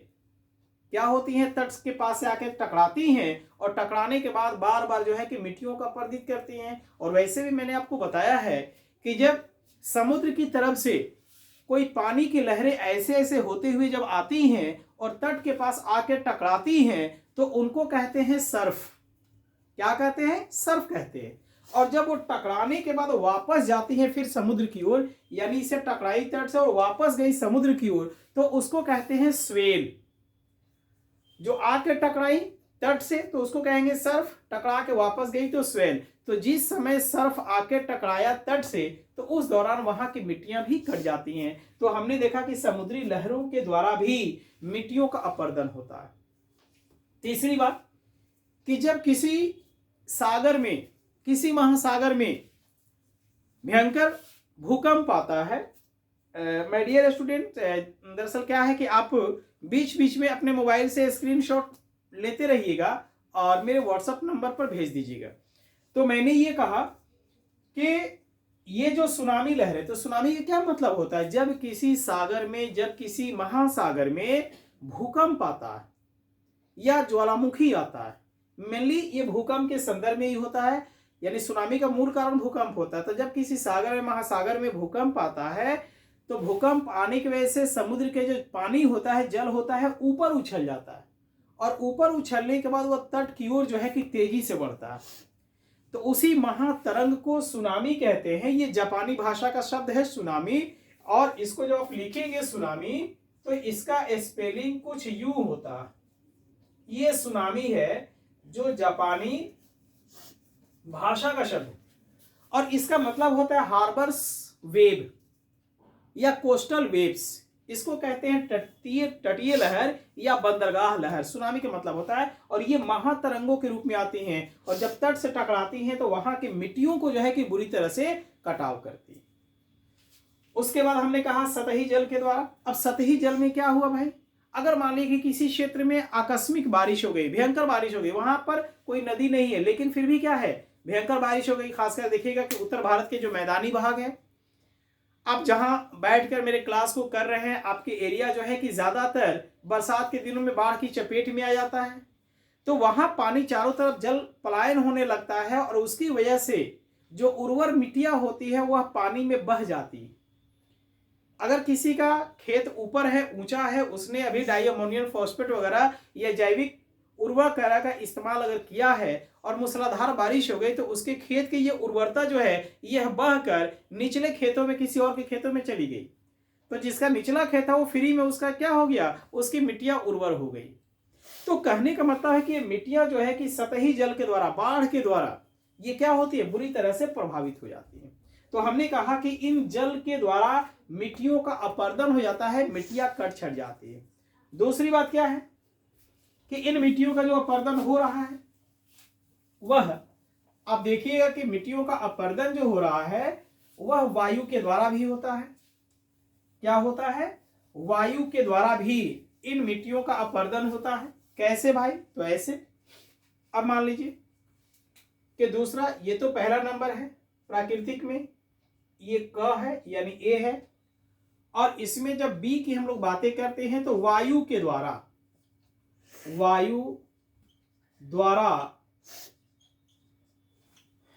क्या होती हैं, तट के पास से आके टकराती हैं, और टकराने के बाद बार बार जो है कि मिट्टियों का अपर्दित करती हैं। और वैसे भी मैंने आपको बताया है कि जब समुद्र की तरफ से कोई पानी की लहरें ऐसे ऐसे होते हुए जब आती हैं और तट के पास आके टकराती हैं, तो उनको कहते हैं सर्फ। क्या कहते हैं, सर्फ कहते हैं। और जब वो टकराने के बाद वापस जाती है फिर समुद्र की ओर, यानी इसे टकराई तट से और वापस गई समुद्र की ओर, तो उसको कहते हैं स्वेल। जो आके टकराई तट से तो उसको कहेंगे सर्फ, टकरा के वापस गई तो स्वेल। तो जिस समय सर्फ आके टकराया तट से, तो उस दौरान वहां की मिट्टियां भी कट जाती हैं। तो हमने देखा कि समुद्री लहरों के द्वारा भी मिट्टियों का अपर्दन होता है। तीसरी बात कि जब किसी सागर में, किसी महासागर में भयंकर भूकंप आता है, माय डियर स्टूडेंट, दरअसल क्या है कि आप बीच बीच में अपने मोबाइल से स्क्रीनशॉट लेते रहिएगा और मेरे व्हाट्सएप नंबर पर भेज दीजिएगा। तो मैंने ये कहा कि ये जो सुनामी लहर है, तो सुनामी का क्या मतलब होता है, जब किसी सागर में, जब किसी महासागर में भूकंप आता है या ज्वालामुखी आता है, मेनली ये भूकंप के संदर्भ में ही होता है, यानी सुनामी का मूल कारण भूकंप होता है। तो जब किसी सागर में, महासागर में भूकंप आता है, तो भूकंप आने की वजह से समुद्र के जो पानी होता है, जल होता है, ऊपर उछल जाता है, और ऊपर उछलने के बाद वह तट की ओर जो है कि तेजी से बढ़ता है। तो उसी महातरंग को सुनामी कहते हैं। ये जापानी भाषा का शब्द है सुनामी, और इसको जब आप लिखेंगे सुनामी तो इसका स्पेलिंग कुछ यूं होता। ये सुनामी है जो जापानी भाषा का शब्द है, और इसका मतलब होता है हार्बर्स वेव या कोस्टल वेव्स। इसको कहते हैं तटीय लहर या बंदरगाह लहर। सुनामी का मतलब होता है, और ये महातरंगों के रूप में आती हैं, और जब तट से टकराती हैं तो वहां की मिट्टियों को जो है कि बुरी तरह से कटाव करती है। उसके बाद हमने कहा सतही जल के द्वारा। अब सतही जल में क्या हुआ भाई, अगर मान लीजिए कि किसी क्षेत्र में आकस्मिक बारिश हो गई, भयंकर बारिश हो गई, वहां पर कोई नदी नहीं है लेकिन फिर भी क्या है, भयंकर बारिश हो गई। खासकर देखिएगा कि उत्तर भारत के जो मैदानी भाग है, आप जहां बैठकर मेरे क्लास को कर रहे हैं, आपके एरिया जो है कि ज्यादातर बरसात के दिनों में बाढ़ की चपेट में आ जाता है, तो वहां पानी चारों तरफ जल पलायन होने लगता है, और उसकी वजह से जो उर्वर मिट्टियां होती है वह पानी में बह जाती है। अगर किसी का खेत ऊपर है, ऊंचा है, उसने अभी डाई अमोनियम फॉस्फेट वगैरह या जैविक उर्वरक का इस्तेमाल अगर किया है और मूसलाधार बारिश हो गई, तो उसके खेत की ये उर्वरता जो है यह बहकर निचले खेतों में, किसी और के खेतों में चली गई। तो जिसका निचला खेत है वो फ्री में उसका क्या हो गया, उसकी मिट्टियां उर्वर हो गई। तो कहने का मतलब है कि ये मिट्टियां जो है कि सतही जल के द्वारा, बाढ़ के द्वारा ये क्या होती है, बुरी तरह से प्रभावित हो जाती है। तो हमने कहा कि इन जल के द्वारा मिट्टियों का अपरदन हो जाता है, मिट्टियां कट छट जाती है। दूसरी बात क्या है कि इन मिट्टियों का जो अपरदन हो रहा है वह, आप देखिएगा कि मिट्टियों का अपरदन जो हो रहा है वह वायु के द्वारा भी होता है। क्या होता है, वायु के द्वारा भी इन मिट्टियों का अपरदन होता है। कैसे भाई, तो ऐसे। अब मान लीजिए कि दूसरा, ये तो पहला नंबर है प्राकृतिक में, ये क है यानी ए है, और इसमें जब बी की हम लोग बातें करते हैं तो वायु के द्वारा, वायु द्वारा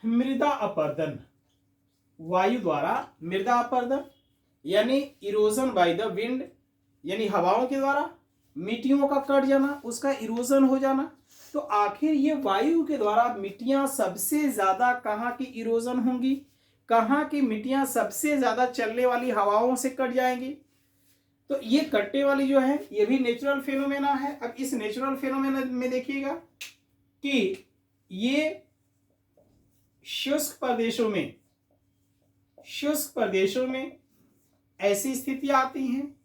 मृदा अपरदन, वायु द्वारा मृदा अपरदन यानी इरोजन बाय द विंड, यानी हवाओं के द्वारा मिट्टियों का कट जाना, उसका इरोजन हो जाना। तो आखिर ये वायु के द्वारा मिट्टियां सबसे ज्यादा कहाँ की इरोजन होंगी, कहाँ की मिट्टियां सबसे ज्यादा चलने वाली हवाओं से कट जाएंगी। तो ये कटने वाली जो है ये भी नेचुरल फेनोमेना है। अब इस नेचुरल फेनोमेना में देखिएगा कि ये शुष्क प्रदेशों में ऐसी स्थितियां आती हैं,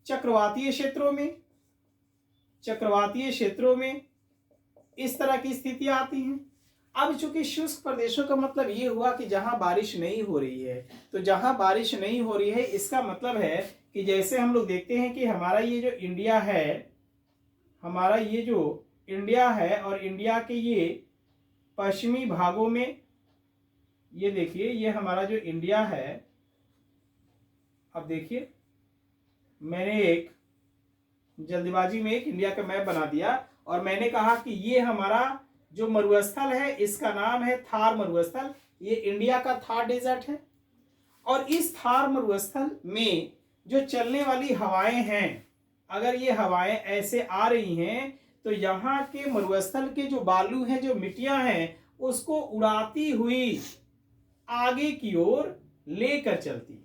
चक्रवातीय क्षेत्रों में इस तरह की स्थितियां आती हैं। अब चूंकि शुष्क प्रदेशों का मतलब ये हुआ कि जहां बारिश नहीं हो रही है, तो जहां बारिश नहीं हो रही है इसका मतलब है कि जैसे हम लोग देखते हैं कि हमारा ये जो इंडिया है और इंडिया के ये पश्चिमी भागों में, ये देखिए ये हमारा जो इंडिया है, अब देखिए मैंने एक जल्दबाजी में एक इंडिया का मैप बना दिया और मैंने कहा कि ये हमारा जो मरुस्थल है इसका नाम है थार मरुस्थल। ये इंडिया का थार डेजर्ट है, और इस थार मरुस्थल में जो चलने वाली हवाएं हैं, अगर ये हवाएं ऐसे आ रही हैं तो यहाँ के मरुस्थल के जो बालू हैं, जो मिट्टियां हैं, उसको उड़ाती हुई आगे की ओर लेकर चलती है।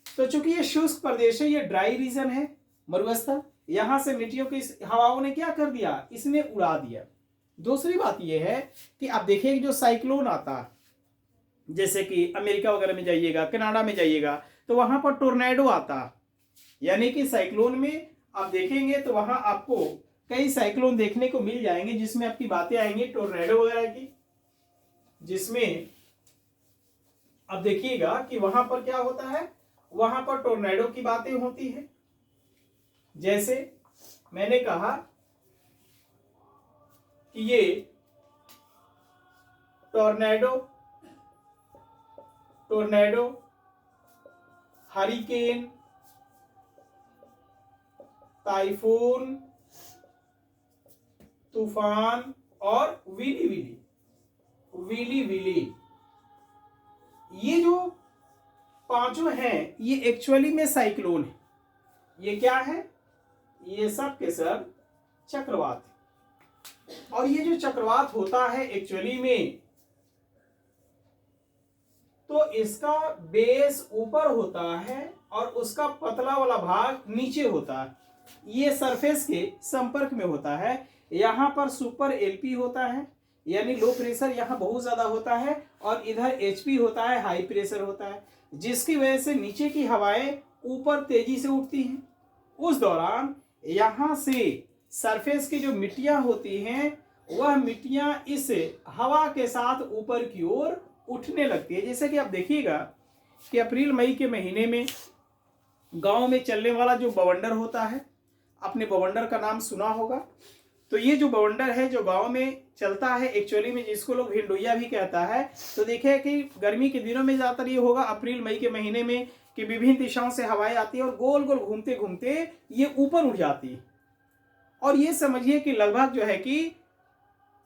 तो चूंकि ये शुष्क प्रदेश है, ये ड्राई रीजन है मरुस्थल, यहां से मिट्टियों की हवाओं ने क्या कर दिया, इसने उड़ा दिया। दूसरी बात यह है कि आप देखिए जो साइक्लोन आता, जैसे कि अमेरिका वगैरह में जाइएगा, कनाडा में जाइएगा, तो वहां पर टोर्नेडो आता, यानी कि साइक्लोन में आप देखेंगे तो वहां आपको कई साइक्लोन देखने को मिल जाएंगे जिसमें आपकी बातें आएंगी टोर्नेडो वगैरह की, जिसमें अब देखिएगा कि वहां पर क्या होता है, वहां पर टोर्नेडो की बातें होती है। जैसे मैंने कहा कि ये टोर्नेडो, हरिकेन, टाइफून, तूफान और विली विली, ये जो पांचों हैं ये एक्चुअली में साइक्लोन है। ये क्या है, ये सब के सब चक्रवात है। और ये जो चक्रवात होता है एक्चुअली में, तो इसका बेस ऊपर होता है और उसका पतला वाला भाग नीचे होता है। ये सरफेस के संपर्क में होता है। यहाँ पर सुपर एलपी होता है, यानी लो प्रेशर यहाँ बहुत ज्यादा होता है, और इधर एचपी होता है, हाई प्रेशर होता है, जिसकी वजह से नीचे की हवाएं ऊपर तेजी से उठती हैं। उस दौरान यहाँ से सरफेस की जो मिट्टियां होती हैं, वह मिट्टियां इस हवा के साथ ऊपर की ओर उठने लगती है। जैसे कि आप देखिएगा कि अप्रैल मई के महीने में गांव में चलने वाला जो बवंडर होता है, आपने बवंडर का नाम सुना होगा। तो ये जो बवंडर है जो गांव में चलता है एक्चुअली में, जिसको लोग हिंडोइया भी कहता है, तो देखिए कि गर्मी के दिनों में ज्यादातर ये होगा अप्रैल मई के महीने में कि विभिन्न दिशाओं से हवाएं आती है और गोल गोल घूमते घूमते ये ऊपर उठ जाती है। और ये समझिए कि लगभग जो है कि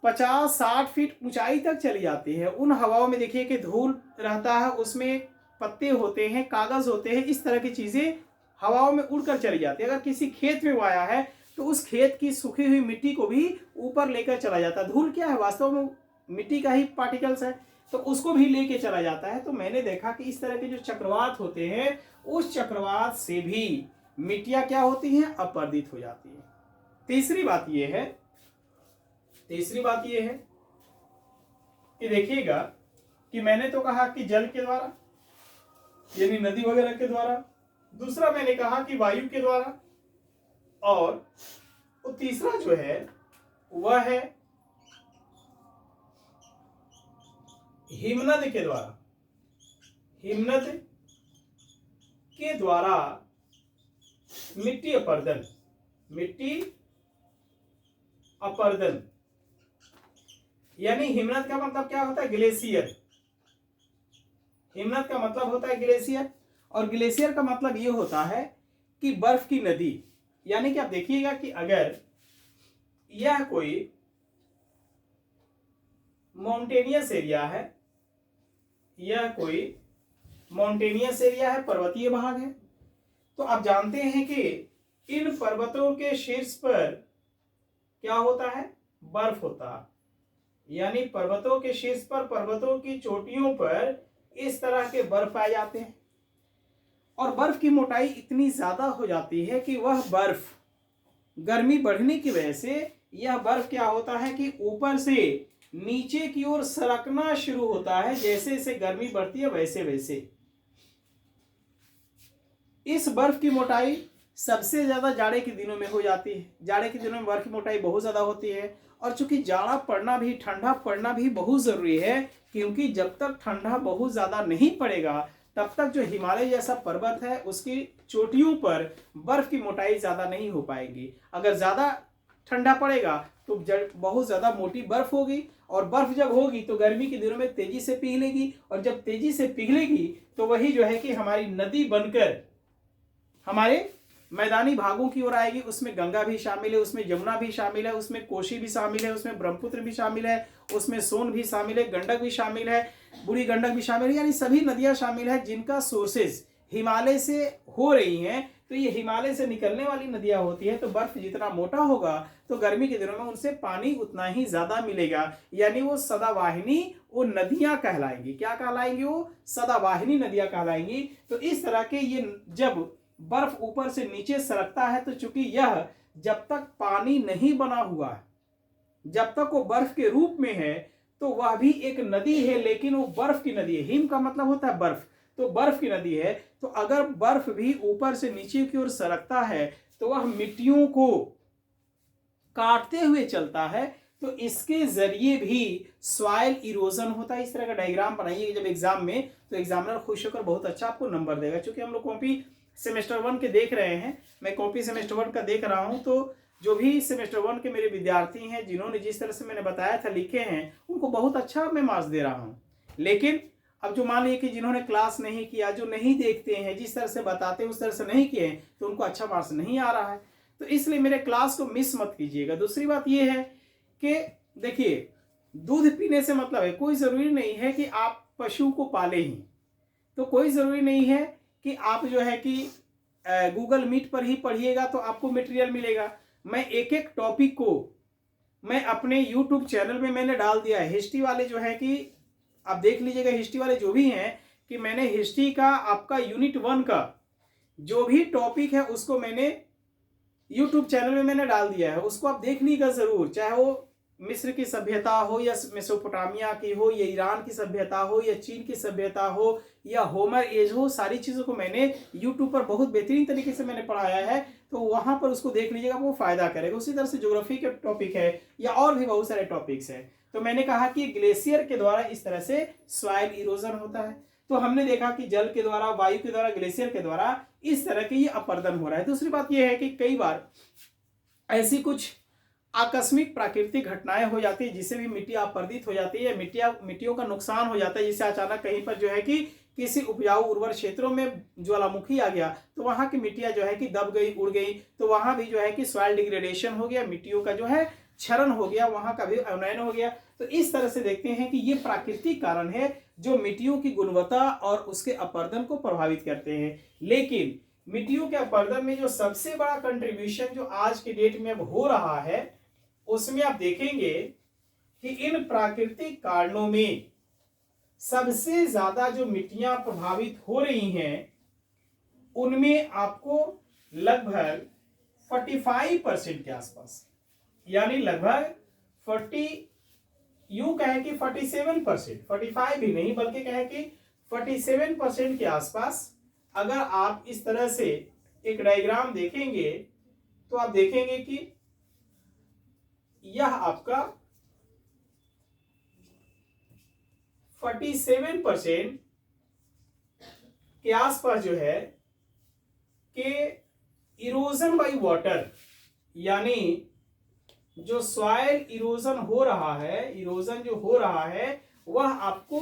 50-60 फीट ऊंचाई तक चली जाती है। उन हवाओं में देखिए कि धूल रहता है, उसमें पत्ते होते हैं, कागज होते हैं, इस तरह की चीजें हवाओं में उड़कर चली जाती है। अगर किसी खेत में वो आया है तो उस खेत की सूखी हुई मिट्टी को भी ऊपर लेकर चला जाता है। धूल क्या है, वास्तव में मिट्टी का ही पार्टिकल्स है, तो उसको भी लेके चला जाता है। तो मैंने देखा कि इस तरह के जो चक्रवात होते हैं, उस चक्रवात से भी मिट्टियां क्या होती हैं, अपरदित हो जाती है। तीसरी बात यह है कि देखिएगा कि मैंने तो कहा कि जल के द्वारा, यानी नदी वगैरह के द्वारा, दूसरा मैंने कहा कि वायु के द्वारा, और तीसरा जो है वह है हिमनद के द्वारा। हिमनद के द्वारा मिट्टी अपर्दन, यानी हिमनद का मतलब क्या होता है, ग्लेशियर। हिमनद का मतलब होता है ग्लेशियर, और ग्लेशियर का मतलब यह होता है कि बर्फ की नदी। यानी कि आप देखिएगा कि अगर यह कोई माउंटेनियस एरिया है, पर्वतीय भाग है, तो आप जानते हैं कि इन पर्वतों के शीर्ष पर क्या होता है, बर्फ होता है। यानी पर्वतों के शीर्ष पर, पर्वतों की चोटियों पर इस तरह के बर्फ पाए जाते हैं, और बर्फ की मोटाई इतनी ज्यादा हो जाती है कि वह बर्फ गर्मी बढ़ने की वजह से यह बर्फ क्या होता है कि ऊपर से नीचे की ओर सरकना शुरू होता है। जैसे जैसे गर्मी बढ़ती है वैसे वैसे इस बर्फ की मोटाई सबसे ज्यादा जाड़े के दिनों में हो जाती है। जाड़े के दिनों में बर्फ की मोटाई बहुत ज्यादा होती है, और चूंकि जाड़ा पड़ना भी, ठंडा पड़ना भी बहुत जरूरी है, क्योंकि जब तक ठंडा बहुत ज्यादा नहीं पड़ेगा तब तक जो हिमालय जैसा पर्वत है उसकी चोटियों पर बर्फ की मोटाई ज्यादा नहीं हो पाएगी। अगर ज्यादा ठंडा पड़ेगा तो बहुत ज्यादा मोटी बर्फ होगी, और बर्फ जब होगी तो गर्मी के दिनों में तेजी से पिघलेगी, और जब तेजी से पिघलेगी तो वही जो है कि हमारी नदी बनकर हमारे मैदानी भागों की ओर आएगी। उसमें गंगा भी शामिल है, उसमें यमुना भी शामिल है, उसमें कोशी भी शामिल है, उसमें ब्रह्मपुत्र भी शामिल है, उसमें सोन भी शामिल है, गंडक भी शामिल है, बूढ़ी गंडक भी शामिल है, यानी सभी नदियां शामिल है जिनका सोर्सेज हिमालय से हो रही हैं। तो ये हिमालय से निकलने वाली नदियां होती है, तो बर्फ जितना मोटा होगा तो गर्मी के दिनों में उनसे पानी उतना ही ज्यादा मिलेगा, यानी वो सदावाहिनी वो नदियां कहलाएंगी। क्या कहलाएंगी, वो सदावाहिनी नदियां कहलाएंगी। तो इस तरह के ये जब बर्फ ऊपर से नीचे सरकता है, तो चूंकि यह जब तक पानी नहीं बना हुआ है, जब तक वो बर्फ के रूप में है, तो वह भी एक नदी है, लेकिन वो बर्फ की नदी है। हिम का मतलब होता है बर्फ, तो बर्फ की नदी है। तो अगर बर्फ भी ऊपर से नीचे की ओर सरकता है तो वह मिट्टियों को काटते हुए चलता है, तो इसके जरिए भी सॉइल इरोजन होता है। इस तरह का डायग्राम बनाइए जब एग्जाम में, तो एग्जामिनर खुश होकर बहुत अच्छा आपको नंबर देगा। क्योंकि हम लोग कॉपी सेमेस्टर 1 के देख रहे हैं, मैं कॉपी सेमेस्टर 1 का देख रहा हूं, तो जो भी सेमेस्टर 1 के मेरे विद्यार्थी हैं जिन्होंने जिस तरह से मैंने बताया था लिखे हैं, उनको बहुत अच्छा मैं मार्क्स दे रहा हूं। लेकिन अब जो मान लीजिए कि जिन्होंने क्लास नहीं किया, जो नहीं देखते हैं, जिस तरह से बताते हैं उस तरह से नहीं किए, तो उनको अच्छा मार्क्स नहीं आ रहा है। तो इसलिए मेरे क्लास को मिस मत कीजिएगा। दूसरी बात यह है कि देखिए, दूध पीने से मतलब है, कोई जरूरी नहीं है कि आप पशु को पाले ही, तो कोई जरूरी नहीं है कि आप जो है कि गूगल मीट पर ही पढ़िएगा तो आपको मटेरियल मिलेगा। मैं एक एक टॉपिक को मैं अपने यूट्यूब चैनल में मैंने डाल दिया है। हिस्ट्री वाले जो है कि आप देख लीजिएगा, हिस्ट्री वाले जो भी हैं कि मैंने हिस्ट्री का आपका यूनिट 1 का जो भी टॉपिक है उसको मैंने यूट्यूब चैनल में मैंने डाल दिया है, उसको आप देख लीजिएगा जरूर। चाहे वो मिस्र की सभ्यता हो या मेसोपोटामिया की हो या ईरान की सभ्यता हो या चीन की सभ्यता हो या होमर एज हो, सारी चीज़ों को मैंने यूट्यूब पर बहुत बेहतरीन तरीके से मैंने पढ़ाया है, तो वहां पर उसको देख लीजिएगा, वो फायदा करेगा। उसी तरह से ज्योग्राफी के टॉपिक है या और भी बहुत सारे टॉपिक्स हैं। तो मैंने कहा कि ग्लेशियर के द्वारा इस तरह से सॉइल इरोजन होता है। तो हमने देखा कि जल के द्वारा, वायु के द्वारा, ग्लेशियर के द्वारा इस तरह के ये अपरदन हो रहा है। दूसरी बात यह है कि कई बार ऐसी कुछ आकस्मिक प्राकृतिक घटनाएं हो जाती है जिससे भी मिट्टी अपरदित हो जाती है, मिट्टियों का नुकसान हो जाता है। जिससे अचानक कहीं पर जो है कि किसी उपजाऊ उर्वर क्षेत्रों में ज्वालामुखी आ गया तो वहां की मिट्टियां जो है कि दब गई, उड़ गई, तो वहां भी जो है कि सॉइल डिग्रेडेशन हो गया, मिट्टियों का जो है क्षरण हो गया, वहां का भी अवनयन हो गया। तो इस तरह से देखते हैं कि ये प्राकृतिक कारण है जो मिट्टियों की गुणवत्ता और उसके अपरदन को प्रभावित करते हैं। लेकिन मिट्टियों के अपरदन में जो सबसे बड़ा कंट्रीब्यूशन जो आज के डेट में अब हो रहा है, उसमें आप देखेंगे कि इन प्राकृतिक कारणों में सबसे ज्यादा जो मिट्टियां प्रभावित हो रही हैं उनमें आपको लगभग 45% के आसपास, यानी लगभग 40, यूं कहें कि 47%, 45 भी नहीं बल्कि कहें कि 47% के आसपास। अगर आप इस तरह से एक डायग्राम देखेंगे तो आप देखेंगे कि यह आपका 47% के आसपास जो है कि इरोजन बाय वाटर, यानी जो सॉइल इरोजन हो रहा है, इरोजन जो हो रहा है वह आपको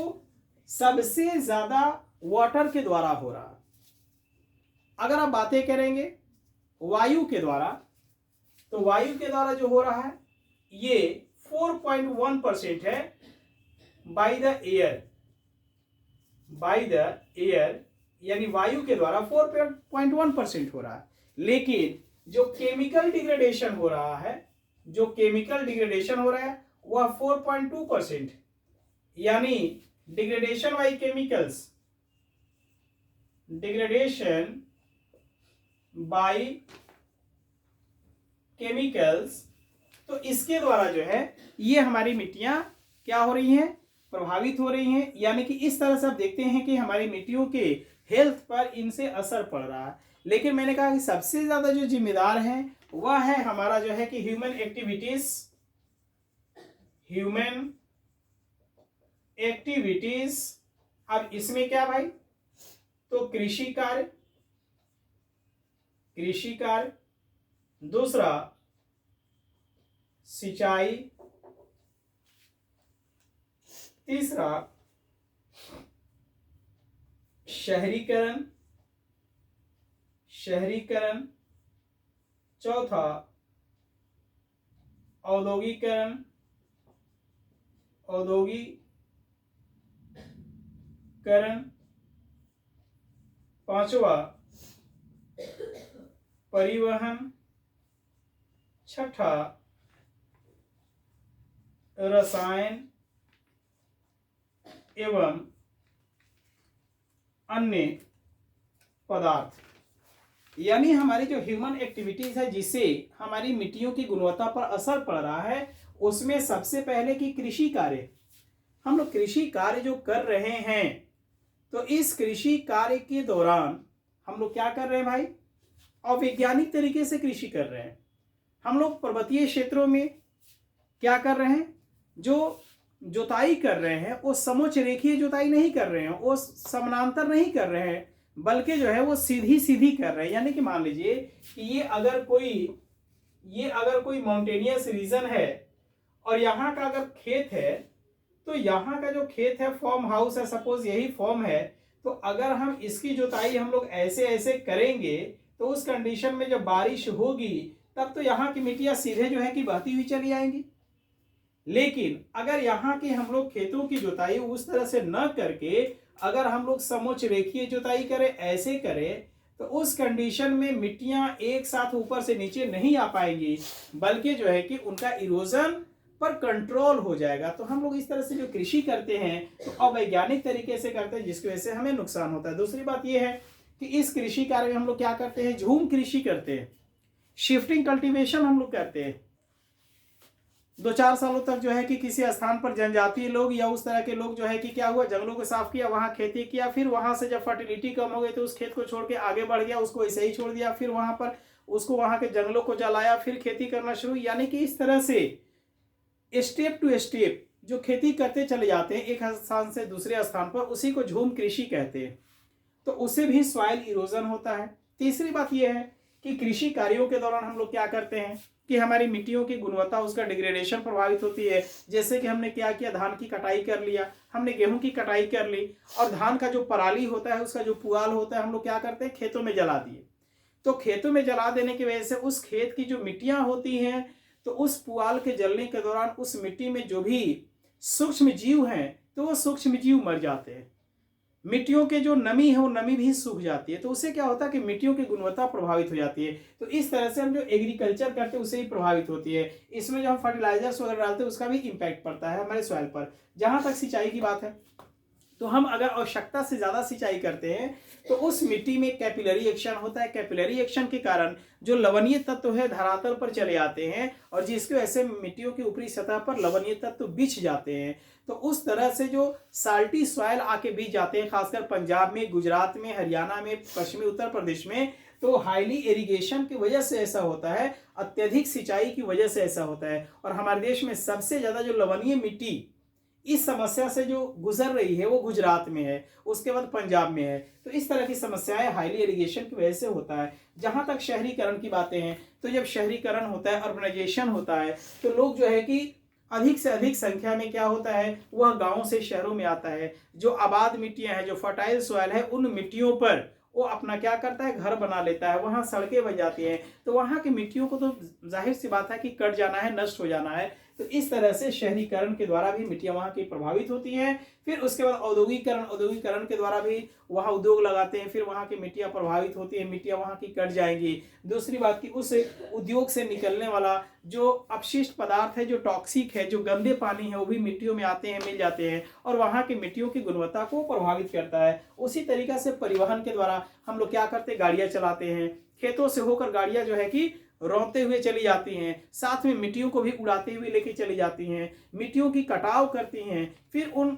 सबसे ज्यादा वाटर के द्वारा हो रहा है। अगर आप बातें करेंगे वायु के द्वारा, तो वायु के द्वारा जो हो रहा है ये 4.1% है बाय द एयर, यानी वायु के द्वारा 4.1% हो रहा है। लेकिन जो केमिकल डिग्रेडेशन हो रहा है, वह 4.2%, यानी degradation by chemicals, degradation by chemicals, तो इसके द्वारा जो है ये हमारी मिट्टियां क्या हो रही हैं, प्रभावित हो रही हैं। यानी कि इस तरह से आप देखते हैं कि हमारी मिट्टियों के हेल्थ पर इनसे असर पड़ रहा है। लेकिन मैंने कहा कि सबसे ज्यादा जो जिम्मेदार है वह है हमारा जो है कि ह्यूमन एक्टिविटीज। अब इसमें क्या भाई, तो कृषि कार्य, दूसरा सिंचाई, तीसरा शहरीकरण, चौथा औद्योगिकरण, पांचवा परिवहन, छठा रसायन एवं अन्य पदार्थ। यानी हमारी जो ह्यूमन एक्टिविटीज है जिससे हमारी मिट्टियों की गुणवत्ता पर असर पड़ रहा है, उसमें सबसे पहले की कृषि कार्य। हम लोग कृषि कार्य जो कर रहे हैं, तो इस कृषि कार्य के दौरान हम लोग क्या कर रहे हैं भाई, अवैज्ञानिक तरीके से कृषि कर रहे हैं। हम लोग पर्वतीय क्षेत्रों में क्या कर रहे हैं, जो जुताई कर रहे हैं वो समोच्च रेखीय जुताई नहीं कर रहे हैं, वो समानांतर नहीं कर रहे हैं, बल्कि जो है वो सीधी कर रहे हैं। यानी कि मान लीजिए कि ये अगर कोई माउंटेनियस रीजन है और यहाँ का अगर खेत है, तो यहाँ का जो खेत है फार्म हाउस है, सपोज यही फॉर्म है, तो अगर हम इसकी जुताई हम लोग ऐसे करेंगे तो उस कंडीशन में जब बारिश होगी तब तो यहाँ की मिट्टियाँ सीधे जो है कि बहती हुई चली आएंगी। लेकिन अगर यहाँ की हम लोग खेतों की जुताई उस तरह से न करके अगर हम लोग समोच्च रेखीय जुताई करें, ऐसे करें, तो उस कंडीशन में मिट्टियां एक साथ ऊपर से नीचे नहीं आ पाएंगी, बल्कि जो है कि उनका इरोजन पर कंट्रोल हो जाएगा। तो हम लोग इस तरह से जो कृषि करते हैं तो अवैज्ञानिक तरीके से करते हैं, जिसकी वजह से हमें नुकसान होता है। दूसरी बात यह है कि इस कृषि कार्य में हम लोग क्या करते हैं, झूम कृषि करते हैं, शिफ्टिंग कल्टीवेशन हम लोग करते हैं। 2-4 सालों तक जो है कि किसी स्थान पर जनजातीय लोग या उस तरह के लोग जो है कि क्या हुआ, जंगलों को साफ किया, वहां खेती किया, फिर वहां से जब फर्टिलिटी कम हो गई तो उस खेत को छोड़ के आगे बढ़ गया, उसको ऐसे ही छोड़ दिया, फिर वहां पर उसको वहां के जंगलों को जलाया, फिर खेती करना शुरू। यानी कि इस तरह से स्टेप टू स्टेप जो खेती करते चले जाते हैं एक स्थान से दूसरे स्थान पर, उसी को झूम कृषि कहते हैं। तो उससे भी सॉइल इरोजन होता है। तीसरी बात यह है कि कृषि कार्यों के दौरान हम लोग क्या करते हैं कि हमारी मिट्टियों की गुणवत्ता, उसका डिग्रेडेशन प्रभावित होती है। जैसे कि हमने क्या किया, धान की कटाई कर लिया, हमने गेहूं की कटाई कर ली, और धान का जो पराली होता है, उसका जो पुआल होता है, हम लोग क्या करते हैं, खेतों में जला दिए। तो खेतों में जला देने की वजह से उस खेत की जो मिट्टियां होती हैं, तो उस पुआल के जलने के दौरान उस मिट्टी में जो भी सूक्ष्म जीव हैं, तो वो सूक्ष्म जीव मर जाते हैं। मिट्टियों के जो नमी है वो नमी भी सूख जाती है। तो उससे क्या होता है कि मिट्टियों की गुणवत्ता प्रभावित हो जाती है। तो इस तरह से हम जो एग्रीकल्चर करते हैं उससे ही प्रभावित होती है। इसमें जो हम फर्टिलाइजर्स वगैरह डालते हैं उसका भी इम्पैक्ट पड़ता है हमारे सॉइल पर। जहां तक सिंचाई की बात है, तो हम अगर आवश्यकता से ज्यादा सिंचाई करते हैं तो उस मिट्टी में कैपिलरी एक्शन होता है। कैपिलरी एक्शन के कारण जो लवणीय तत्व है धरातल पर चले आते हैं, और जिसकी वजह से मिट्टियों की ऊपरी सतह पर लवणीय तत्व बिछ जाते हैं। तो उस तरह से जो साल्टी सॉइल आके बिछ जाते हैं, खासकर पंजाब में, गुजरात में, हरियाणा में, पश्चिमी उत्तर प्रदेश में, तो हाईली इरिगेशन की वजह से ऐसा होता है, अत्यधिक सिंचाई की वजह से ऐसा होता है। और हमारे देश में सबसे ज्यादा जो लवणीय मिट्टी इस समस्या से जो गुजर रही है वो गुजरात में है, उसके बाद पंजाब में है। तो इस तरह की समस्याएं हाईली इरिगेशन की वजह से होता है। जहां तक शहरीकरण की बातें हैं, तो जब शहरीकरण होता है, अर्बनाइजेशन होता है, तो लोग जो है कि अधिक से अधिक संख्या में क्या होता है, वह गांवों से शहरों में आता है। जो आबाद मिट्टियां हैं, जो फर्टाइल सॉइल है, उन मिट्टियों पर वो अपना क्या करता है, घर बना लेता है, वहां सड़कें बन जाती हैं। तो वहां की मिट्टियों को तो जाहिर सी बात है कि कट जाना है, नष्ट हो जाना है। तो इस तरह से शहरीकरण के द्वारा भी मिट्टियां वहां की प्रभावित होती हैं। फिर उसके बाद औद्योगिकरण के द्वारा भी वहां उद्योग लगाते हैं, फिर वहां की मिट्टियां प्रभावित होती हैं, मिट्टियां वहां की कट जाएंगी। दूसरी बात कि उस उद्योग से निकलने वाला जो अपशिष्ट पदार्थ है, जो टॉक्सिक है, जो गंदे पानी है, वो भी मिट्टियों में आते हैं, मिल जाते हैं, और वहां की मिट्टियों की गुणवत्ता को प्रभावित करता है। उसी तरीका से परिवहन के द्वारा हम लोग क्या करते हैं, गाड़ियां चलाते हैं, खेतों से होकर गाड़ियां जो है कि रौंदते हुए चली जाती हैं, साथ में मिट्टियों को भी उड़ाते हुए लेके चली जाती हैं, मिट्टियों की कटाव करती हैं। फिर उन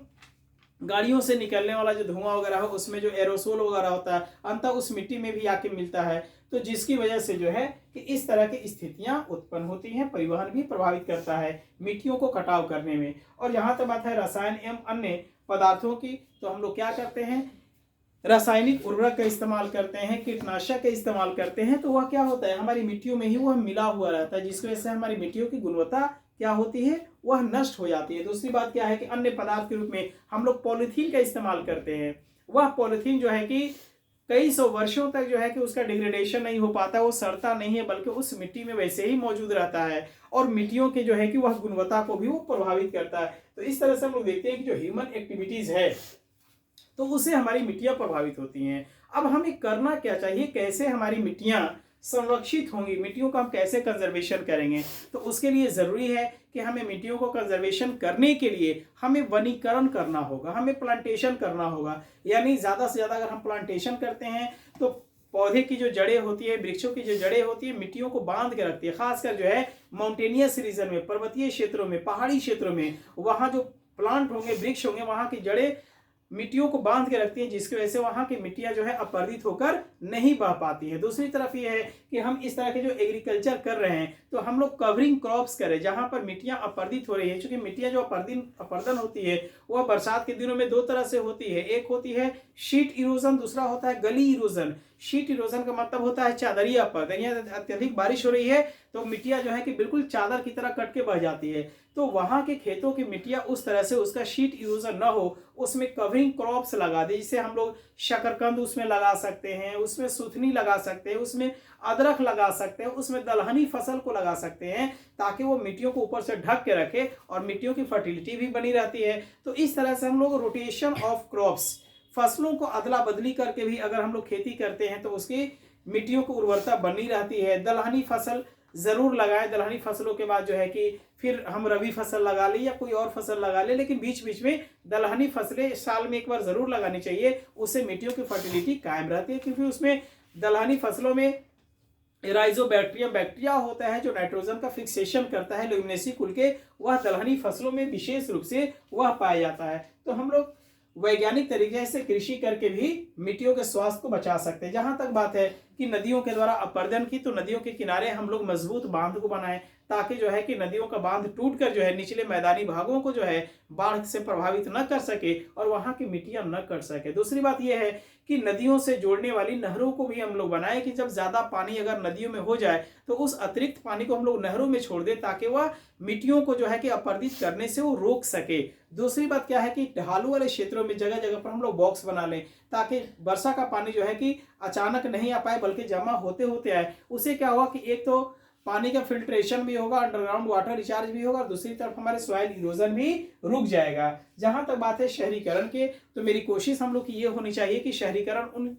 गाड़ियों से निकलने वाला जो धुआं वगैरह है, उसमें जो एरोसोल वगैरह होता है, अंततः उस मिट्टी में भी आके मिलता है। तो जिसकी वजह से जो है कि इस तरह की स्थितियां उत्पन्न होती हैं। परिवहन भी प्रभावित करता है मिट्टियों को कटाव करने में। और जहां तक बात है रसायन एवं अन्य पदार्थों की, तो हम लोग क्या करते हैं, रासायनिक उर्वरक का इस्तेमाल करते हैं, कीटनाशक का इस्तेमाल करते हैं। तो वह क्या होता है, हमारी मिट्टियों में ही वह मिला हुआ रहता है, जिसकी वजह से हमारी मिट्टियों की गुणवत्ता क्या होती है, वह नष्ट हो जाती है। दूसरी बात क्या है कि अन्य पदार्थ के रूप में हम लोग पॉलीथीन का इस्तेमाल करते हैं। वह पॉलीथीन जो है कि कई सौ वर्षों तक जो है कि उसका डिग्रेडेशन नहीं हो पाता, वो सड़ता नहीं है, बल्कि उस मिट्टी में वैसे ही मौजूद रहता है, और मिट्टियों के जो है कि वह गुणवत्ता को भी वो प्रभावित करता है। तो इस तरह से हम लोग देखते हैं कि जो ह्यूमन एक्टिविटीज है, तो उससे हमारी मिट्टियां प्रभावित होती हैं। अब हमें करना क्या चाहिए, कैसे हमारी मिट्टियां संरक्षित होंगी, मिट्टियों का हम कैसे कंजर्वेशन करेंगे। तो उसके लिए जरूरी है कि हमें मिट्टियों को कंजर्वेशन करने के लिए हमें वनीकरण करना होगा, हमें प्लांटेशन करना होगा। यानी ज्यादा से ज्यादा अगर हम प्लांटेशन करते हैं तो पौधे की जो जड़ें होती है, वृक्षों की जो जड़ें होती है, मिट्टियों को बांध के रखती है। खासकर जो है माउंटेनियस रीजन में, पर्वतीय क्षेत्रों में, पहाड़ी क्षेत्रों में, वहां जो प्लांट होंगे, वृक्ष होंगे, वहां की जड़ें मिट्टियों को बांध के रखती है, जिसकी वजह से वहां की मिट्टियां जो है अपरदित होकर नहीं बह पाती है। दूसरी तरफ ये है कि हम इस तरह के जो एग्रीकल्चर कर रहे हैं, तो हम लोग कवरिंग क्रॉप्स करें, जहां पर मिट्टियां अपरदित हो रही है। क्योंकि मिट्टियां जो अपरदन होती है वह बरसात के दिनों में दो तरह से होती है। एक होती है शीट इरोजन, दूसरा होता है गली इरोजन। शीट इरोजन का मतलब होता है चादरिया अपरदन, अत्यधिक बारिश हो रही है तो मिट्टियां जो है कि बिल्कुल चादर की तरह कट के बह जाती है। तो वहां के खेतों की मिट्टियां उस तरह से उसका शीट इरोजन न हो, उसमें कवरिंग क्रॉप्स लगा दे। जिससे हम लोग शकरकंद उसमें लगा सकते हैं, उसमें सुथनी लगा सकते हैं, उसमें अदरक लगा सकते हैं, उसमें दलहनी फसल को लगा सकते हैं, ताकि वो मिट्टियों को ऊपर से ढक के रखे और मिट्टियों की फर्टिलिटी भी बनी रहती है। तो इस तरह से हम लोग रोटेशन ऑफ क्रॉप्स, फसलों को अदला बदली करके भी अगर हम लोग खेती करते हैं तो उसकी मिट्टियों की उर्वरता बनी रहती है। दलहनी फसल जरूर लगाएं। दलहनी फसलों के बाद जो है कि फिर हम रबी फसल लगा लें या कोई और फसल लगा लें, लेकिन बीच बीच में दलहनी फसलें साल में एक बार जरूर लगानी चाहिए। उससे मिट्टियों की फर्टिलिटी कायम रहती है, क्योंकि उसमें दलहनी फसलों में राइजोबैक्टीरियम बैक्टीरिया होता है जो नाइट्रोजन का फिक्सेशन करता है ल्यूमिनेसी कुल के, वह दलहनी फसलों में विशेष रूप से वह पाया जाता है। तो हम लोग वैज्ञानिक तरीके से कृषि करके भी मिट्टियों के स्वास्थ्य को बचा सकते हैं। जहां तक बात है कि नदियों के द्वारा अपर्दन की, तो नदियों के किनारे हम लोग मजबूत बांध को बनाएं, ताकि जो है कि नदियों का बांध टूटकर जो है निचले मैदानी भागों को जो है बाढ़ से प्रभावित न कर सके और वहां की मिट्टियां न कट सके। दूसरी बात यह है कि नदियों से जोड़ने वाली नहरों को भी हम लोग बनाएं कि जब ज्यादा पानी अगर नदियों में हो जाए तो उस अतिरिक्त पानी को हम लोग नहरों में छोड़ दें, ताकि वह मिट्टियों को जो है कि अपरदित करने से वो रोक सके। दूसरी बात क्या है कि ढालू वाले क्षेत्रों में जगह जगह पर हम लोग बॉक्स बना लें, ताकि वर्षा का पानी जो है कि अचानक नहीं आ पाए बल्कि जमा होते होते आए। उससे क्या होगा कि एक तो पानी का फिल्ट्रेशन भी होगा, अंडरग्राउंड वाटर रिचार्ज भी होगा, और दूसरी तरफ हमारे सॉइल इरोजन भी रुक जाएगा। जहां तक बात है शहरीकरण के, तो मेरी कोशिश हम लोग की ये होनी चाहिए कि शहरीकरण उन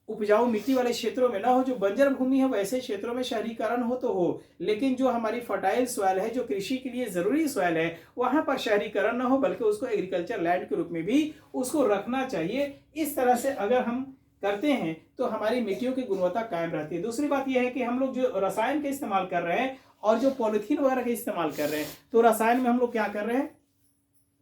उपजाऊ मिट्टी वाले क्षेत्रों में ना हो, जो बंजर भूमि है वैसे क्षेत्रों में शहरीकरण हो तो हो, लेकिन जो हमारी फर्टाइल सॉइल है, जो कृषि के लिए जरूरी सॉइल है, वहां पर शहरीकरण ना हो, बल्कि उसको एग्रीकल्चर लैंड के रूप में भी उसको रखना चाहिए। इस तरह से अगर हम करते हैं तो हमारी मिट्टियों की गुणवत्ता कायम रहती है। दूसरी बात यह है कि हम लोग जो रसायन का इस्तेमाल कर रहे हैं और जो पॉलिथीन वगैरह का इस्तेमाल कर रहे हैं, तो रसायन में हम लोग क्या कर रहे हैं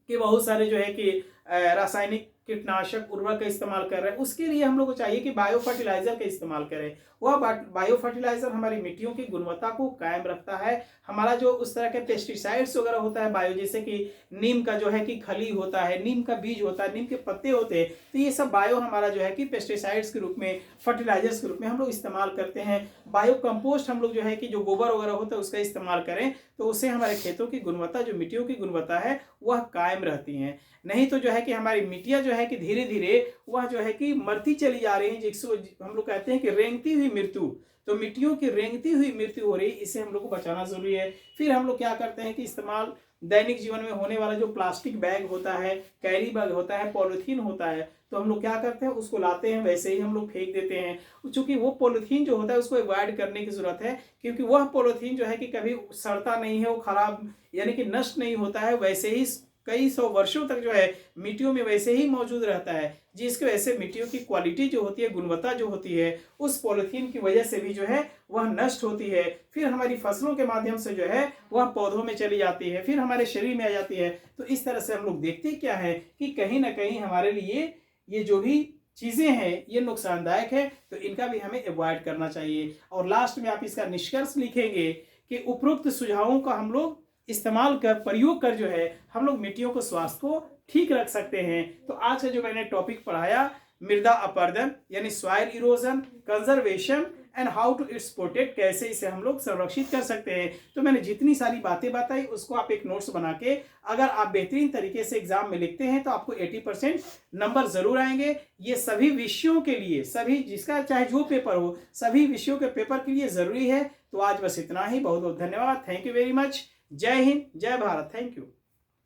कि बहुत सारे जो है कि रासायनिक कीटनाशक उर्वरक का इस्तेमाल कर रहे हैं। उसके लिए हम लोग को चाहिए कि बायो फर्टिलाइजर का इस्तेमाल करें। वह बायो फर्टिलाइजर हमारी मिट्टियों की गुणवत्ता को कायम रखता है। हमारा जो उस तरह के पेस्टिसाइड्स वगैरह होता है बायो, जैसे कि नीम का जो है कि खली होता है, नीम का बीज होता है, नीम के पत्ते होते हैं, तो ये सब बायो हमारा जो है कि पेस्टिसाइड्स के रूप में, फर्टिलाइजर्स के रूप में हम लोग इस्तेमाल करते हैं। बायो कंपोस्ट हम लोग जो है कि जो गोबर वगैरह होता है उसका इस्तेमाल करें, तो उससे हमारे खेतों की गुणवत्ता, जो मिट्टियों की गुणवत्ता है, वह कायम रहती है। नहीं तो जो है कि हमारी मिट्टियां जो है कि धीरे धीरे वह जो है कि मरती चली जा रही है, जिसको हम लोग कहते हैं कि रेंगती हुई मृत्यु। तो मिट्टियों की रेंगती हुई मृत्यु हो रही है, इसे हम लोग को बचाना जरूरी है। फिर हम लोग क्या करते हैं कि इस्तेमाल दैनिक जीवन में होने वाला जो प्लास्टिक बैग होता है, कैरी बैग होता है, पॉलिथीन होता है, तो हम लोग क्या करते हैं उसको लाते हैं, वैसे ही हम लोग फेंक देते हैं। चूंकि वो पॉलिथीन जो होता है उसको अवॉइड करने की जरूरत है, क्योंकि वह पॉलिथीन जो है कि कभी सड़ता नहीं है, वो खराब यानी कि नष्ट नहीं होता है, वैसे ही कई सौ वर्षों तक जो है मिट्टियों में वैसे ही मौजूद रहता है, जिसकी वजह से मिट्टियों की क्वालिटी जो होती है, गुणवत्ता जो होती है, उस पॉलिथीन की वजह से भी जो है वह नष्ट होती है। फिर हमारी फसलों के माध्यम से जो है वह पौधों में चली जाती है, फिर हमारे शरीर में आ जाती है। तो इस तरह से हम लोग देखते क्या है कि कहीं ना कहीं हमारे लिए ये जो भी चीजें हैं ये नुकसानदायक है, तो इनका भी हमें अवॉइड करना चाहिए। और लास्ट में आप इसका निष्कर्ष लिखेंगे कि उपरोक्त सुझावों का हम लोग इस्तेमाल कर, प्रयोग कर जो है हम लोग मिट्टियों को स्वास्थ्य को ठीक रख सकते हैं। तो आज का जो मैंने टॉपिक पढ़ाया, मृदा अपरदन यानी soil erosion, conservation and how to its protect, कैसे इसे हम लोग संरक्षित कर सकते हैं। तो मैंने जितनी सारी बातें बताई उसको आप एक नोट्स बना के अगर आप बेहतरीन तरीके से एग्जाम में लिखते हैं तो आपको 80% नंबर जरूर आएंगे। ये सभी विषयों के लिए, सभी जिसका चाहे जो पेपर हो, सभी विषयों के पेपर के लिए जरूरी है। तो आज बस इतना ही। बहुत बहुत धन्यवाद। Thank you very much. जय हिंद, जय भारत। Thank you.